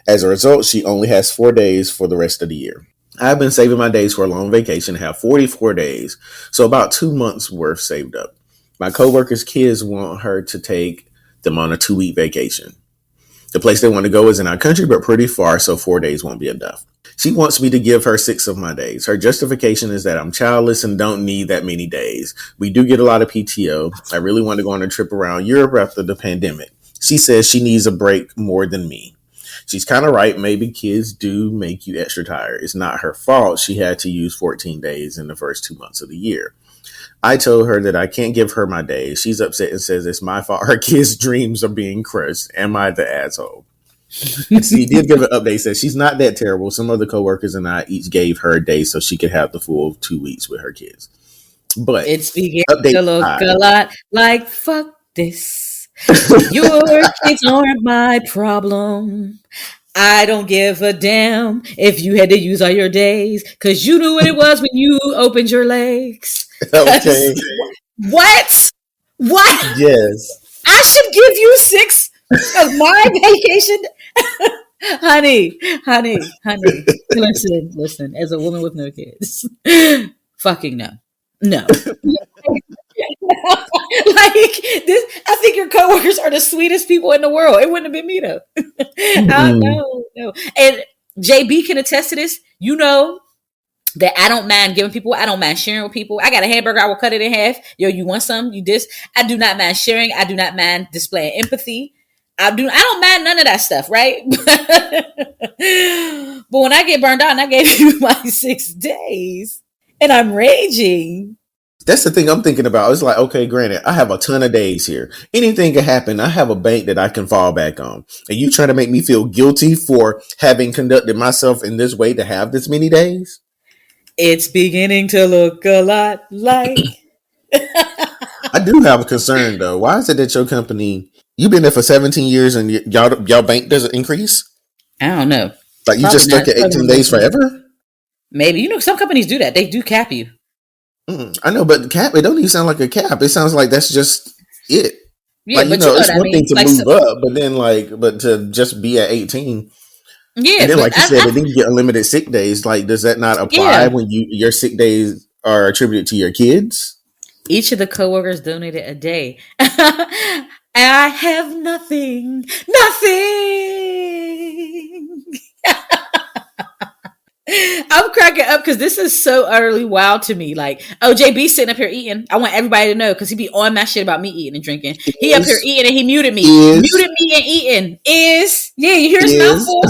As a result, she only has 4 days for the rest of the year. I've been saving my days for a long vacation, have 44 days, so about 2 months worth saved up. My coworkers' kids want her to take them on a 2-week vacation. The place they want to go is in our country, but pretty far, so 4 days won't be enough. She wants me to give her 6 of my days. Her justification is that I'm childless and don't need that many days. We do get a lot of PTO. I really want to go on a trip around Europe after the pandemic. She says she needs a break more than me. She's kind of right. Maybe kids do make you extra tired. It's not her fault. She had to use 14 days in the first 2 months of the year. I told her that I can't give her my days. She's upset and says it's my fault. Her kids' dreams are being crushed. Am I the asshole? She did give an update. Says she's not that terrible. Some other coworkers and I each gave her a day so she could have the full 2 weeks with her kids. But it's beginning to look a lot like fuck this. Your kids aren't my problem. I don't give a damn if you had to use all your days, because you knew what it was when you opened your legs. Okay. What? Yes. I should give you 6 of my vacation? honey. Listen, as a woman with no kids. Fucking no. Like this, I think your coworkers are the sweetest people in the world. It wouldn't have been me though. No. And JB can attest to this. You know that I don't mind giving people. I don't mind sharing with people. I got a hamburger. I will cut it in half. Yo, you want some? You this? I do not mind sharing. I do not mind displaying empathy. I don't mind none of that stuff, right? But when I get burned out and I gave you my 6 days and I'm raging. That's the thing I'm thinking about. It's like, okay, granted, I have a ton of days here. Anything can happen. I have a bank that I can fall back on. And you trying to make me feel guilty for having conducted myself in this way to have this many days? It's beginning to look a lot like. I do have a concern, though. Why is it that your company, you've been there for 17 years and y'all bank doesn't increase? I don't know. Like you just stuck at 18 days forever? Maybe. You know, some companies do that. They do cap you. I know, but cap, it don't even sound like a cap. It sounds like that's just it. Yeah, like, but it's one thing to like, move up, but then but to just be at 18. Yeah. And then like you said, then you get unlimited sick days. Like, does that not apply when your sick days are attributed to your kids? Each of the coworkers donated a day. I have nothing. I'm cracking up because this is so utterly wild to me. Like, JB sitting up here eating. I want everybody to know because he be on my shit about me eating and drinking. He up here eating and he muted me. Muted me and eating. Yeah, you hear his mouthful?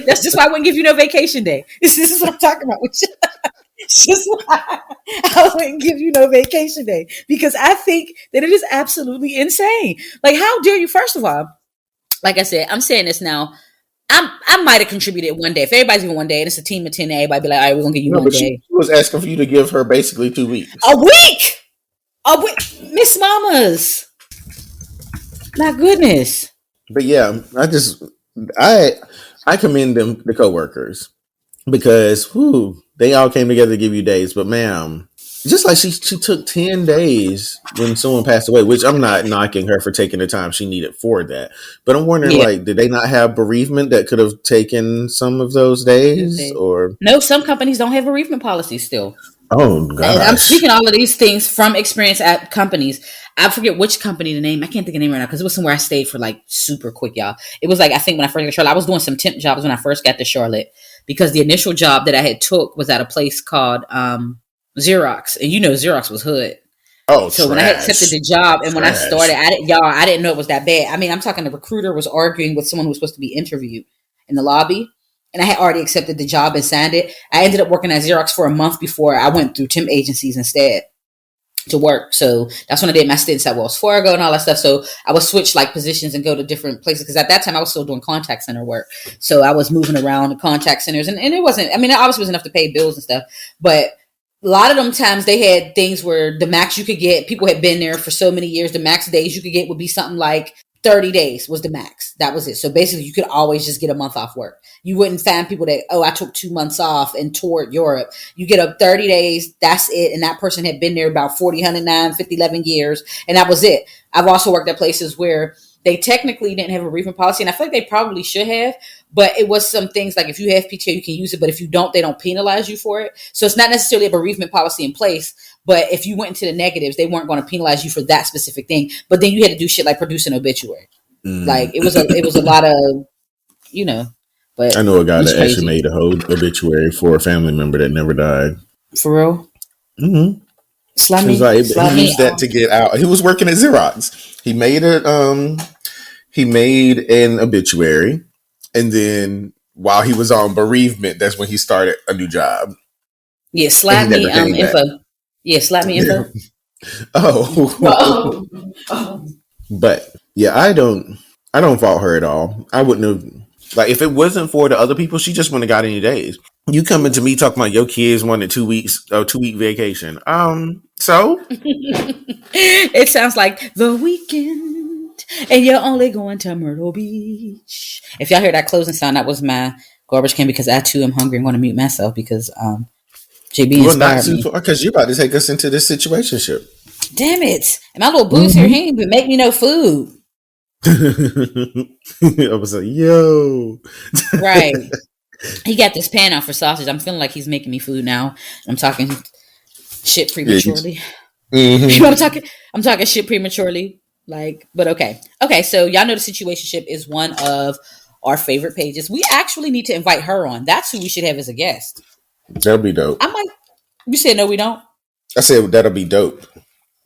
That's just why I wouldn't give you no vacation day. This is what I'm talking about. It's just why I wouldn't give you no vacation day, because I think that it is absolutely insane. Like, how dare you? First of all, like I said, I'm saying this now. I might have contributed one day. If everybody's giving one day and it's a team of 10, everybody be like, all right, we're going to give you one day. She was asking for you to give her basically 2 weeks. A week! Miss Mamas. My goodness. But yeah, I commend them, the coworkers, because they all came together to give you days. But ma'am, just like she took 10 days when someone passed away, which I'm not knocking her for taking the time she needed for that. But I'm wondering, like, did they not have bereavement that could have taken some of those days? Or no, some companies don't have bereavement policies still. Oh, gosh. And I'm speaking all of these things from experience at companies. I forget which company, the name. I can't think of the name right now because it was somewhere I stayed for like super quick, y'all. It was like, I think when I first got to Charlotte, I was doing some temp jobs when I first got to Charlotte, because the initial job that I had took was at a place called Xerox, and you know Xerox was hood. Oh, so when I had accepted the job and when I started, I didn't know it was that bad. I mean, I'm talking, the recruiter was arguing with someone who was supposed to be interviewed in the lobby, and I had already accepted the job and signed it. I ended up working at Xerox for a month before I went through temp agencies instead to work. So that's when I did my stints at Wells Fargo and all that stuff. So I would switch like positions and go to different places, because at that time I was still doing contact center work. So I was moving around the contact centers, and it wasn't, I mean, it obviously was enough to pay bills and stuff, but a lot of them times they had things where the max you could get, people had been there for so many years, the max days you could get would be something like 30 days was the max. That was it. So basically you could always just get a month off work. You wouldn't find people that, I took 2 months off and toured Europe. You get up 30 days, that's it. And that person had been there about 40, 109, 50, 11 years. And that was it. I've also worked at places where they technically didn't have a bereavement policy, and I feel like they probably should have, but it was some things like if you have PTO, you can use it, but if you don't, they don't penalize you for it. So it's not necessarily a bereavement policy in place, but if you went into the negatives, they weren't going to penalize you for that specific thing. But then you had to do shit like produce an obituary. Like it was a lot of, you know. But I know a guy that actually made a whole obituary for a family member that never died. For real? Mm-hmm. Slimy. He used that to get out. He was working at Xerox. He made an obituary, and then while he was on bereavement, that's when he started a new job. Yeah, slap me info. Yeah, slap me info. Oh. But yeah, I don't fault her at all. I wouldn't have, like, if it wasn't for the other people, she just wouldn't have got any days. You coming to me talking about your kids wanted 2 weeks, 2-week vacation. So it sounds like the weekend, and you're only going to Myrtle Beach. If y'all hear that closing sound, that was my garbage can, because I too am hungry and want to mute myself because JB inspired me. Because you're about to take us into this situationship. Damn it! And my little boo's here, he ain't even make me no food. I was like, yo, right. He got this pan out for sausage. I'm feeling like he's making me food now. I'm talking shit prematurely. Mm-hmm. I'm talking shit prematurely. Like, but okay. So y'all know the situationship is one of our favorite pages. We actually need to invite her on. That's who we should have as a guest. That'll be dope. I'm like, you said no, we don't. I said that'll be dope.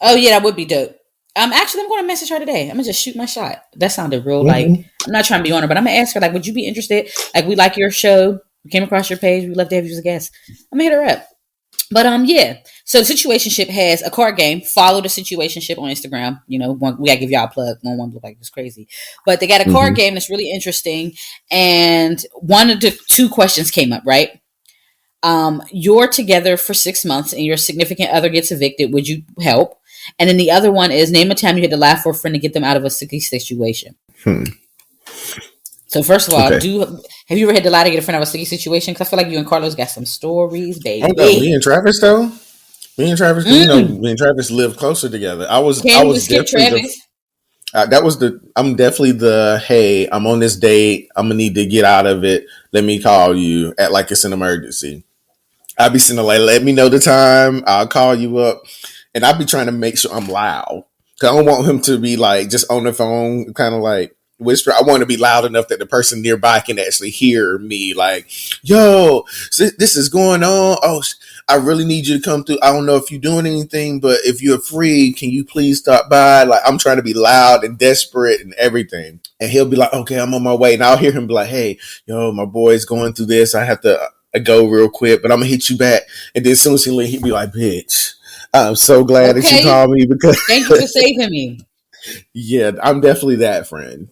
Oh yeah, that would be dope. Actually, I'm going to message her today. I'm going to just shoot my shot. That sounded real, like, I'm not trying to be on her, but I'm going to ask her, like, would you be interested? Like, we like your show. We came across your page. We'd love to have you as a guest. I'm going to hit her up. But, yeah. So, the situationship has a card game. Follow the situationship on Instagram. You know, we got to give y'all a plug. One look like it's crazy. But they got a card game that's really interesting. And one of the 2 questions came up, right? You're together for 6 months and your significant other gets evicted. Would you help? And then the other one is name a time you had to laugh for a friend to get them out of a sticky situation. So first of all, have you ever had to lie to get a friend out of a sticky situation? Because I feel like you and Carlos got some stories, baby. Oh, no, me and Travis though. You know, me and Travis lived closer together. I was definitely I'm definitely the, hey, I'm on this date. I'm gonna need to get out of it. Let me call you at like it's an emergency. I'll be sitting there like, let me know the time. I'll call you up. And I'll be trying to make sure I'm loud. Because I don't want him to be like just on the phone, kind of like whisper. I want to be loud enough that the person nearby can actually hear me. Like, yo, this is going on. Oh, I really need you to come through. I don't know if you're doing anything, but if you're free, can you please stop by? Like, I'm trying to be loud and desperate and everything. And he'll be like, okay, I'm on my way. And I'll hear him be like, hey, yo, my boy's going through this. I have to go real quick, but I'm going to hit you back. And then as soon as he leave, he'd be like, bitch. I'm so glad that you called me because thank you for saving me. Yeah, I'm definitely that friend.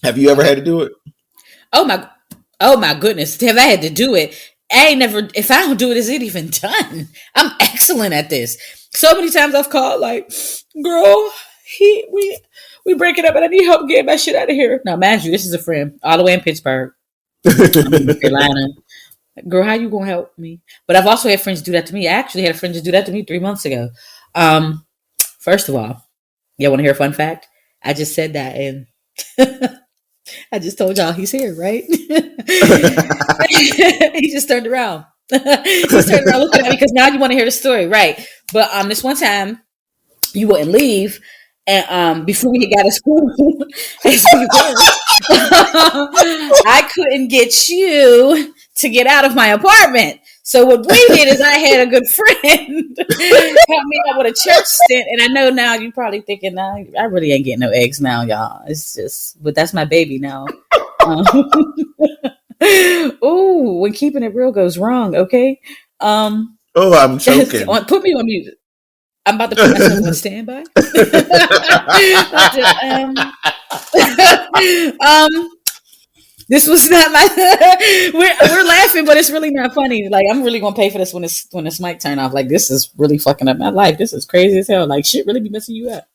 Have you ever had to do it? Oh my goodness. Have I had to do it? If I don't do it, is it even done? I'm excellent at this. So many times I've called like, girl, we breaking up and I need help getting my shit out of here. Now, mind you, this is a friend all the way in Pittsburgh. I'm in North Carolina. Girl, how you gonna help me? But I've also had friends do that to me. I actually had a friend just do that to me 3 months ago. First of all, y'all want to hear a fun fact? I just said that and I just told y'all he's here, right? He just turned around. He turned around looking at me because now you want to hear the story, right? But this one time you wouldn't leave, and before we got to school, I couldn't get you to get out of my apartment. So what we did is I had a good friend help me out with a church stint. And I know now you're probably thinking, nah, I really ain't getting no eggs now, y'all. It's just, but that's my baby now. Ooh, when keeping it real goes wrong, okay? I'm choking. Put me on mute. I'm about to put myself on standby. This was not my. we're laughing, but it's really not funny. Like, I'm really gonna pay for this when this mic turn off. Like, this is really fucking up my life. This is crazy as hell. Like, shit really be messing you up.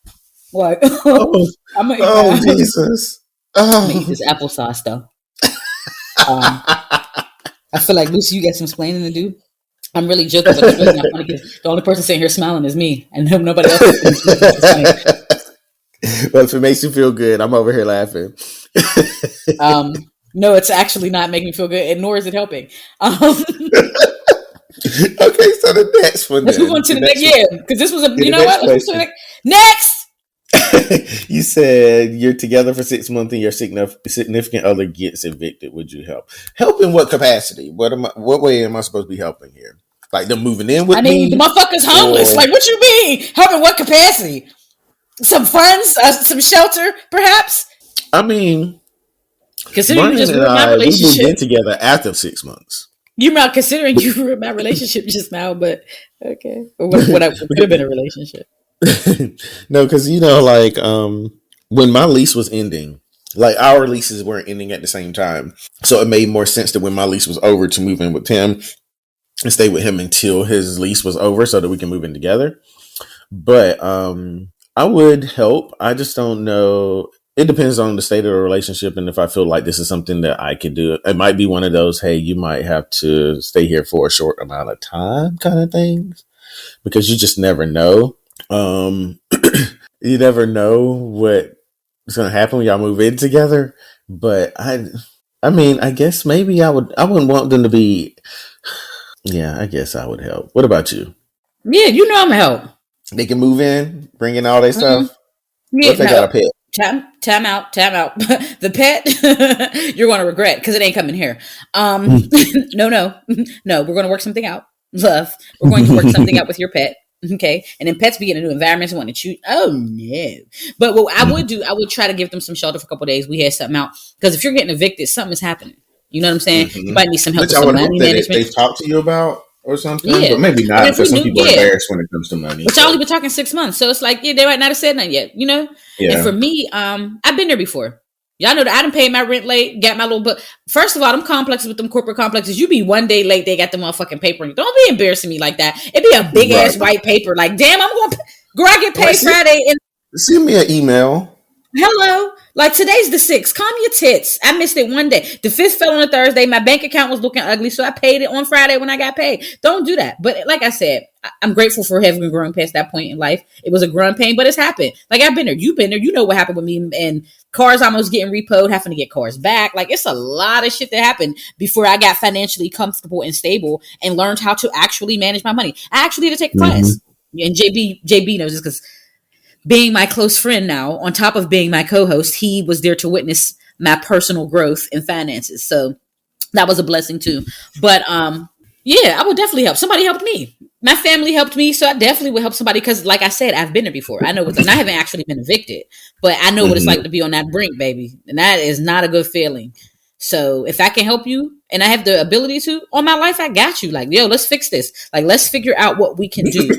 Like, I'm gonna eat Jesus. I'm gonna eat this applesauce though. I feel like Lucy, you got some explaining to do. I'm really joking, but it's really not funny because the only person sitting here smiling is me, and nobody else is funny. Well, if it makes you feel good, I'm over here laughing. No, it's actually not making me feel good, and nor is it helping. Okay, so the next one Let's move then. on to the next year, because this was a, The you know next what? Let's move to question. the next. You said you're together for 6 months and your significant other gets evicted. Would you help? Help in what capacity? What way am I supposed to be helping here? Like them moving in with I mean, the me? motherfucker's homeless. Or, Like, what you mean? Help in what capacity? Some funds, some shelter, perhaps. I mean, Considering you Brian just and ruined my I, we moved in relationship. together after 6 months. You're not considering you ruined my relationship just now, but okay. Or what could have been a relationship. No, because like when my lease was ending, like our leases weren't ending at the same time, so it made more sense that when my lease was over to move in with him and stay with him until his lease was over, so that we can move in together. But I would help. I just don't know. It depends on the state of the relationship and if I feel like this is something that I could do. It might be one of those, hey, you might have to stay here for a short amount of time kind of things, because you just never know. Um, you never know what's going to happen when y'all move in together. But I mean, I guess maybe I wouldn't want them to be. Yeah, I guess I would help. What about you? Yeah, you know I'm gonna help. They can move in, bring in all their Mm-mm. stuff. What Yeah, if they got no. a pet? Time out. The pet, you're going to regret because it ain't coming here. No. We're going to work something out. Love, we're going to work something out with your pet. Okay, and then pets begin to new environments and want to chew. Oh no! But what I would do, I would try to give them some shelter for a couple of days. We had something out because if you're getting evicted, something is happening. You know what I'm saying? You might need some help Which with I some would hope money that management. they've talked to you about or something, Yeah, but maybe I not mean, if we because some knew, people are yeah. embarrassed when it comes to money. But y'all So only been talking 6 months, so it's like, yeah, they might not have said nothing yet, you know. And yeah, for me, I've been there before. Y'all know that I done paid my rent late, got my little book. First of all, them complexes with them corporate complexes, you be one day late, they got the motherfucking paper. Don't be embarrassing me like that. It be a big right. ass white paper. Like, damn, I'm going. Girl, I get Right, paid Friday, and send me an email. hello. Like today's the 6th. Calm your tits. I missed it one day. The 5th fell on a Thursday. My bank account was looking ugly, so I paid it on Friday when I got paid. Don't do that. But like I said, I'm grateful for having grown past that point in life. It was a growing pain, but it's happened. Like I've been there. You've been there. You know what happened with me and cars almost getting repoed, having to get cars back. Like it's a lot of shit that happened before I got financially comfortable and stable and learned how to actually manage my money. I actually had to take a class. And JB knows this because being my close friend now, on top of being my co-host, he was there to witness my personal growth in finances. So that was a blessing too. But yeah, I would definitely help. Somebody helped me. My family helped me, so I definitely would help somebody because, like I said, I've been there before. I know what, and I haven't actually been evicted, but I know what it's like to be on that brink, baby, and that is not a good feeling. So if I can help you and I have the ability to on my life, I got you. Like, yo, let's fix this. Like, let's figure out what we can do.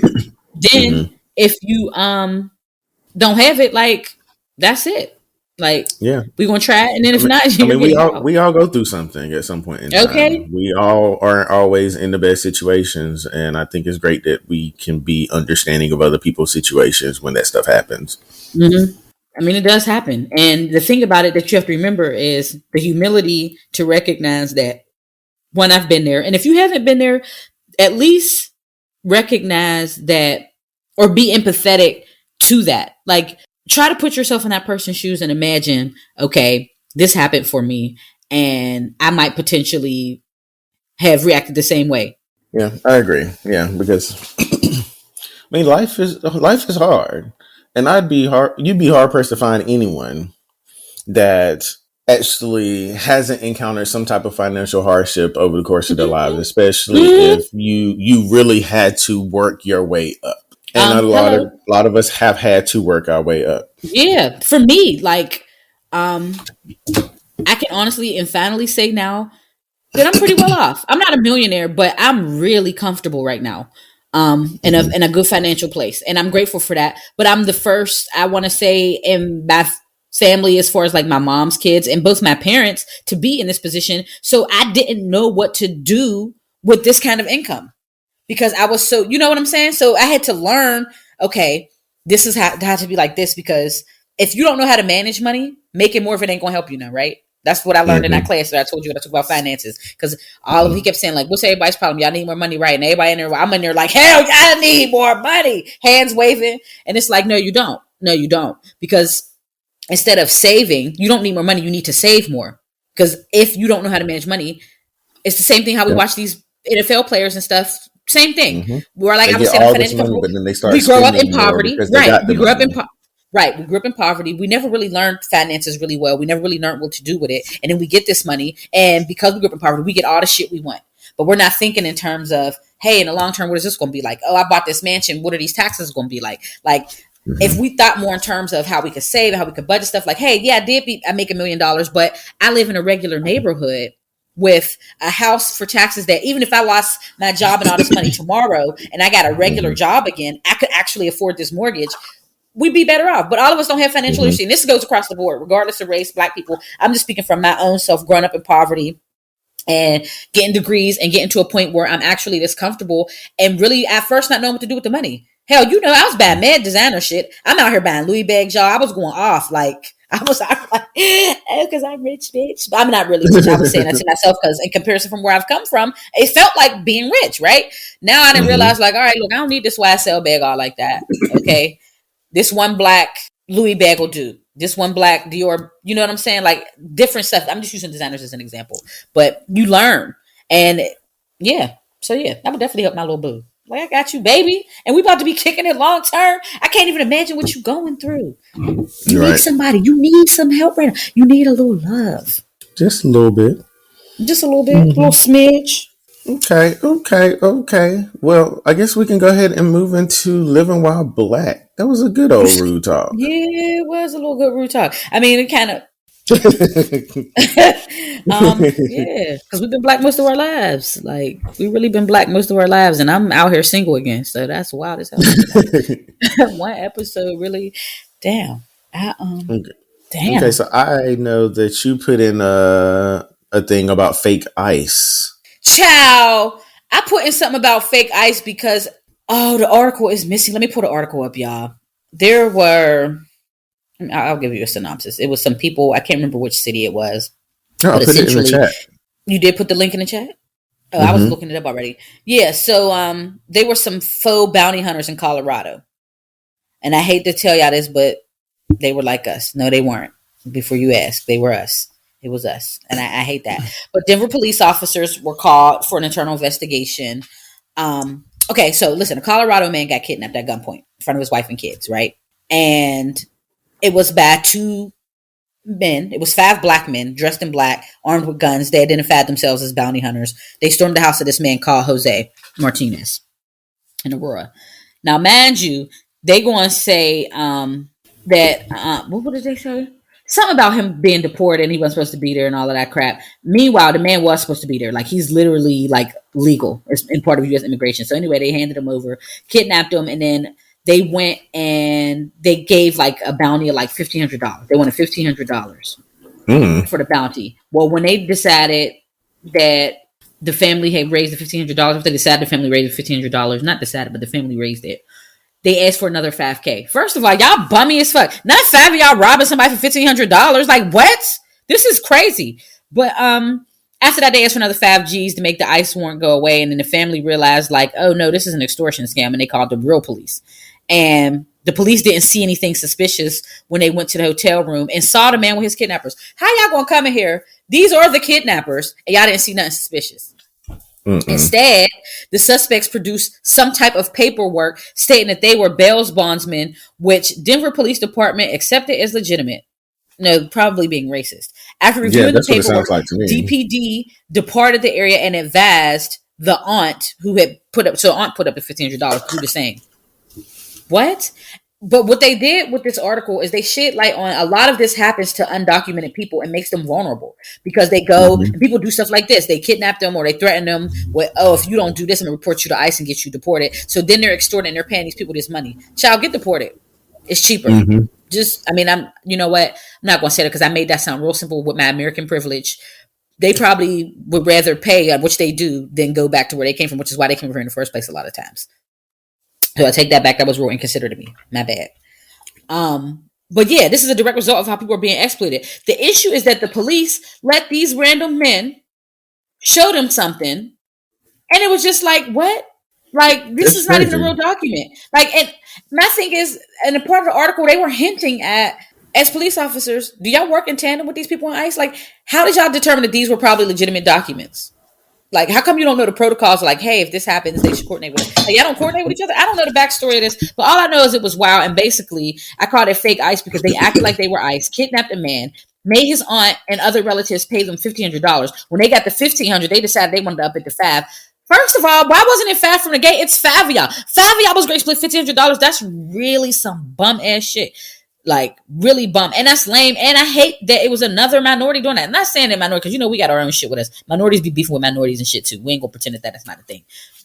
Then if you don't have it, like that's it. Like Yeah, we're gonna try it, and then if not, I you're mean, getting out. we all go through something at some point in time. Okay. We all aren't always in the best situations, and I think it's great that we can be understanding of other people's situations when that stuff happens. Mm-hmm. I mean, it does happen, and the thing about it that you have to remember is the humility to recognize that one, I've been there, and if you haven't been there, at least recognize that or be empathetic to that. Like, try to put yourself in that person's shoes and imagine, okay, this happened for me and I might potentially have reacted the same way. Yeah, I agree. Yeah, because I mean, life is hard, and you'd be hard pressed to find anyone that actually hasn't encountered some type of financial hardship over the course of their lives, especially if you really had to work your way up. And Hello. a lot of us have had to work our way up. Yeah. For me, like, I can honestly and finally say now that I'm pretty well off. I'm not a millionaire, but I'm really comfortable right now. In a good financial place. And I'm grateful for that. But I'm the first, I want to say, in my family, as far as like my mom's kids and both my parents, to be in this position. So I didn't know what to do with this kind of income because I was so, you know what I'm saying? So I had to learn, okay, this is how to be like this, because if you don't know how to manage money, making more of it ain't gonna help you now, right? That's what I learned in that class that I told you when I talked about finances. Because all of he kept saying, like, what's everybody's problem? Y'all need more money, right? And everybody in there, I'm in there like, hell, y'all need more money. Hands waving. And it's like, no, you don't. No, you don't. Because instead of saving, you don't need more money. You need to save more. Because if you don't know how to manage money, it's the same thing how we watch these NFL players and stuff. Same thing. Mm-hmm. We're like, They I was get saying, I'm all this financially money, comfortable. but then they start We grow up in spending more poverty. because they Right. got the We grew up money. Right. We grew up in poverty. We never really learned finances really well. We never really learned what to do with it. And then we get this money. And because we grew up in poverty, we get all the shit we want. But we're not thinking in terms of, hey, in the long term, what is this going to be like? Oh, I bought this mansion. What are these taxes going to be like? Like, if we thought more in terms of how we could save and how we could budget stuff, like, hey, yeah, I make $1 million, but I live in a regular neighborhood with a house for taxes that even if I lost my job and all this money tomorrow and I got a regular job again, I could actually afford this mortgage. We'd be better off. But all of us don't have financial literacy. And this goes across the board, regardless of race, Black people. I'm just speaking from my own self, growing up in poverty and getting degrees and getting to a point where I'm actually this comfortable and really at first not knowing what to do with the money. Hell, I was buying mad designer shit. I'm out here buying Louis bags, y'all. I was going off like I was like, oh, because I'm rich, bitch. But I'm not really rich. I was saying that to myself because in comparison from where I've come from, it felt like being rich, right? Now I didn't realize like, all right, look, I don't need this YSL bag all like that. Okay. This one black Louis bag will do. This one black Dior, you know what I'm saying? Like different stuff. I'm just using designers as an example, but you learn. And yeah, so yeah, that would definitely help my little boo. Like I got you, baby. And we about to be kicking it long term. I can't even imagine what you're going through. You need somebody. You need some help right now. You need a little love. Just a little bit. Just a little bit. A little smidge. Okay. Well, I guess we can go ahead and move into Living While Black. That was a good old rude talk. Yeah, it was a little good rude talk. I mean, it kind of. Yeah, because we've been Black most of our lives. Like we really been Black most of our lives, and I'm out here single again. So that's wild as hell. One episode, really. Damn. Okay. Damn. Okay, so I know that you put in a thing about fake ice. Ciao. I put in something about fake ice because the article is missing. Let me pull the article up, y'all. There were. I'll give you a synopsis. It was some people. I can't remember which city it was. No, I put it in the chat. You did put the link in the chat? Oh, I was looking it up already. Yeah, so they were some faux bounty hunters in Colorado. And I hate to tell y'all this, but they were like us. No, they weren't. Before you ask, they were us. It was us. And I hate that. But Denver police officers were called for an internal investigation. Okay, so listen, a Colorado man got kidnapped at gunpoint in front of his wife and kids, right? And it was by two men. It was 5 black men dressed in black, armed with guns. They identified themselves as bounty hunters. They stormed the house of this man called Jose Martinez in Aurora. Now, mind you, they go and say that, what did they say? Something about him being deported and he wasn't supposed to be there and all of that crap. Meanwhile, the man was supposed to be there. Like he's literally like legal in part of U.S. immigration. So anyway, they handed him over, kidnapped him, and then they went and they gave like a bounty of like $1,500. They wanted $1,500 for the bounty. Well, when they decided that the family had raised the $1,500, if they decided the family raised the $1,500, not decided, but the family raised it. They asked for another $5,000. First of all, y'all bummy as fuck. Not 5 of y'all robbing somebody for $1,500. Like what? This is crazy. But after that, they asked for another 5 G's to make the ICE warrant go away, and then the family realized, like, oh no, this is an extortion scam, and they called the real police. And the police didn't see anything suspicious when they went to the hotel room and saw the man with his kidnappers. How y'all gonna come in here? These are the kidnappers, and y'all didn't see nothing suspicious. Instead, the suspects produced some type of paperwork stating that they were bail bondsmen, which Denver Police Department accepted as legitimate. No, probably being racist. After reviewing the paperwork, like DPD departed the area and advised the aunt who had put up. So aunt put up the $1,500 to do the same. What? But what they did with this article is they shed light on a lot of this happens to undocumented people and makes them vulnerable because they go and people do stuff like this. They kidnap them or they threaten them with, oh, if you don't do this, I'm going to report you to ICE and get you deported. So then they're extorting and they're paying these people this money. Child, get deported. It's cheaper. You know what? I'm not going to say that because I made that sound real simple with my American privilege. They probably would rather pay, which they do, than go back to where they came from, which is why they came over here in the first place a lot of times. So I take that back. That was real inconsiderate of me. My bad. But yeah, this is a direct result of how people are being exploited. The issue is that the police let these random men show them something, and it was just like, what? Like, this is not even a real document. Like, and my thing is, and a part of the article, they were hinting at As police officers, do y'all work in tandem with these people on ICE? Like, how did y'all determine that these were probably legitimate documents? Like, how come you don't know the protocols? Like, hey, if this happens, they should coordinate with us. Like, y'all don't coordinate with each other. I don't know the backstory of this, but all I know is it was wild. And basically, I called it fake ICE because they acted like they were ICE, kidnapped a man, made his aunt and other relatives pay them $1,500. When they got the $1,500, they decided they wanted to up it to $5. First of all, why wasn't it $5 from the gate? It's $5 of y'all. $5 of y'all was great split $1,500. That's really some bum ass shit. Like, really bum. And that's lame. And I hate that it was another minority doing that. I'm not saying that minority, because we got our own shit with us. Minorities be beefing with minorities and shit too. We ain't gonna pretend that that's not a thing.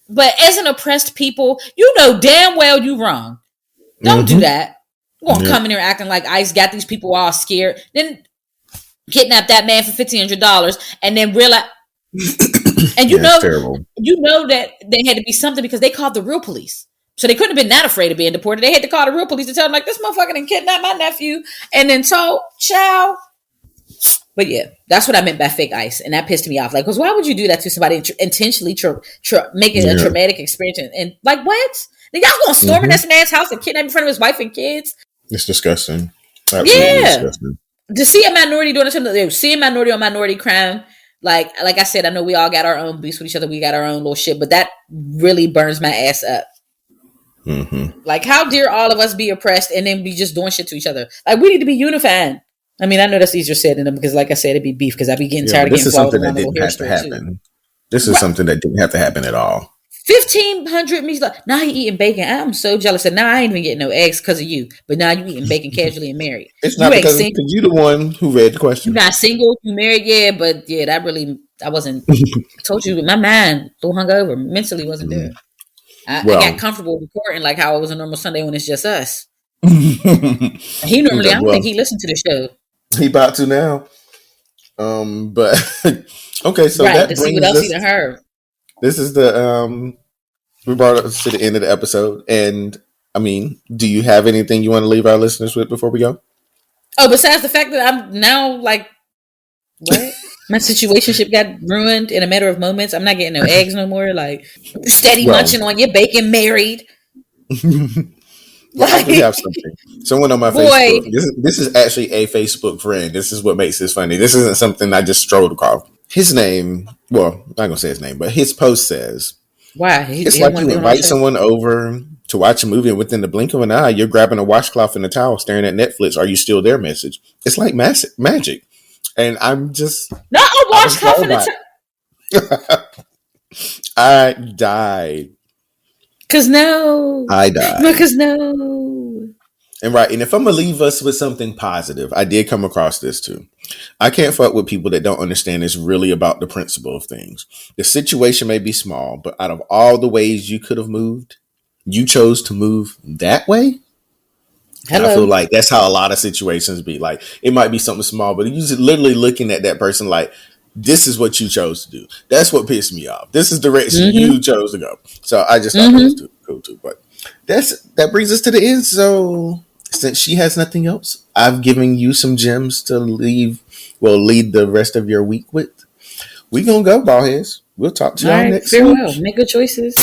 But as an oppressed people, you know damn well you wrong. Don't do that. You're gonna come in here acting like ICE got these people all scared. Then kidnap that man for $1,500 and then realize, and you know that they had to be something because they called the real police. So they couldn't have been that afraid of being deported. They had to call the real police to tell them, like, this motherfucker done kidnapped my nephew. And then so, ciao. But yeah, that's what I meant by fake ICE. And that pissed me off. Like, because why would you do that to somebody, intentionally make it a traumatic experience? And like, what? Then y'all gonna storm in this man's house and kidnap in front of his wife and kids? It's disgusting. Absolutely disgusting. To see a minority doing something, seeing minority on minority crime, like I said, I know we all got our own beefs with each other. We got our own little shit, but that really burns my ass up. Like, how dare all of us be oppressed and then be just doing shit to each other? Like, we need to be unified. I mean, I know that's easier said than them because, like I said, it'd be beef because I be getting tired of getting involved in a little hair story too. This is something that didn't have to happen at all. 1,500 means like, now he eating bacon. I'm so jealous. And now I ain't even getting no eggs because of you. But now you eating bacon casually and married. It's not because you the one who read the question. You're not single, you married, yeah. But yeah, that really, I wasn't. Told you, my mind a little hungover, mentally wasn't there. I got comfortable recording like how it was a normal Sunday when it's just us. He normally, I don't think he listened to the show. He about to now. But okay, so that brings see what else he done heard. This is the we brought us to the end of the episode, and I mean, do you have anything you want to leave our listeners with before we go? Oh, besides the fact that I'm now like, what? My situationship got ruined in a matter of moments. I'm not getting no eggs no more. Like, steady munching on your bacon, married. I have something. Someone on my Facebook. This is actually a Facebook friend. This is what makes this funny. This isn't something I just strolled across. His name, well, I'm not gonna say his name, but his post says, "Why? It's like you invite someone over to watch a movie, and within the blink of an eye, you're grabbing a washcloth and a towel, staring at Netflix. Are you still there? Message. It's like magic." And I'm just not a washcloth and a towel. I died. I died. Because no. And right, and if I'm gonna leave us with something positive, I did come across this too. I can't fuck with people that don't understand it's really about the principle of things. The situation may be small, but out of all the ways you could have moved, you chose to move that way. And I feel like that's how a lot of situations be. Like, it might be something small, but you're just literally looking at that person like, this is what you chose to do. That's what pissed me off. This is the direction you chose to go. So I just thought that was cool too. But that brings us to the end. So since she has nothing else, I've given you some gems to lead the rest of your week with. We gonna go, ballheads. We'll talk to y'all next week. Farewell. Make good choices.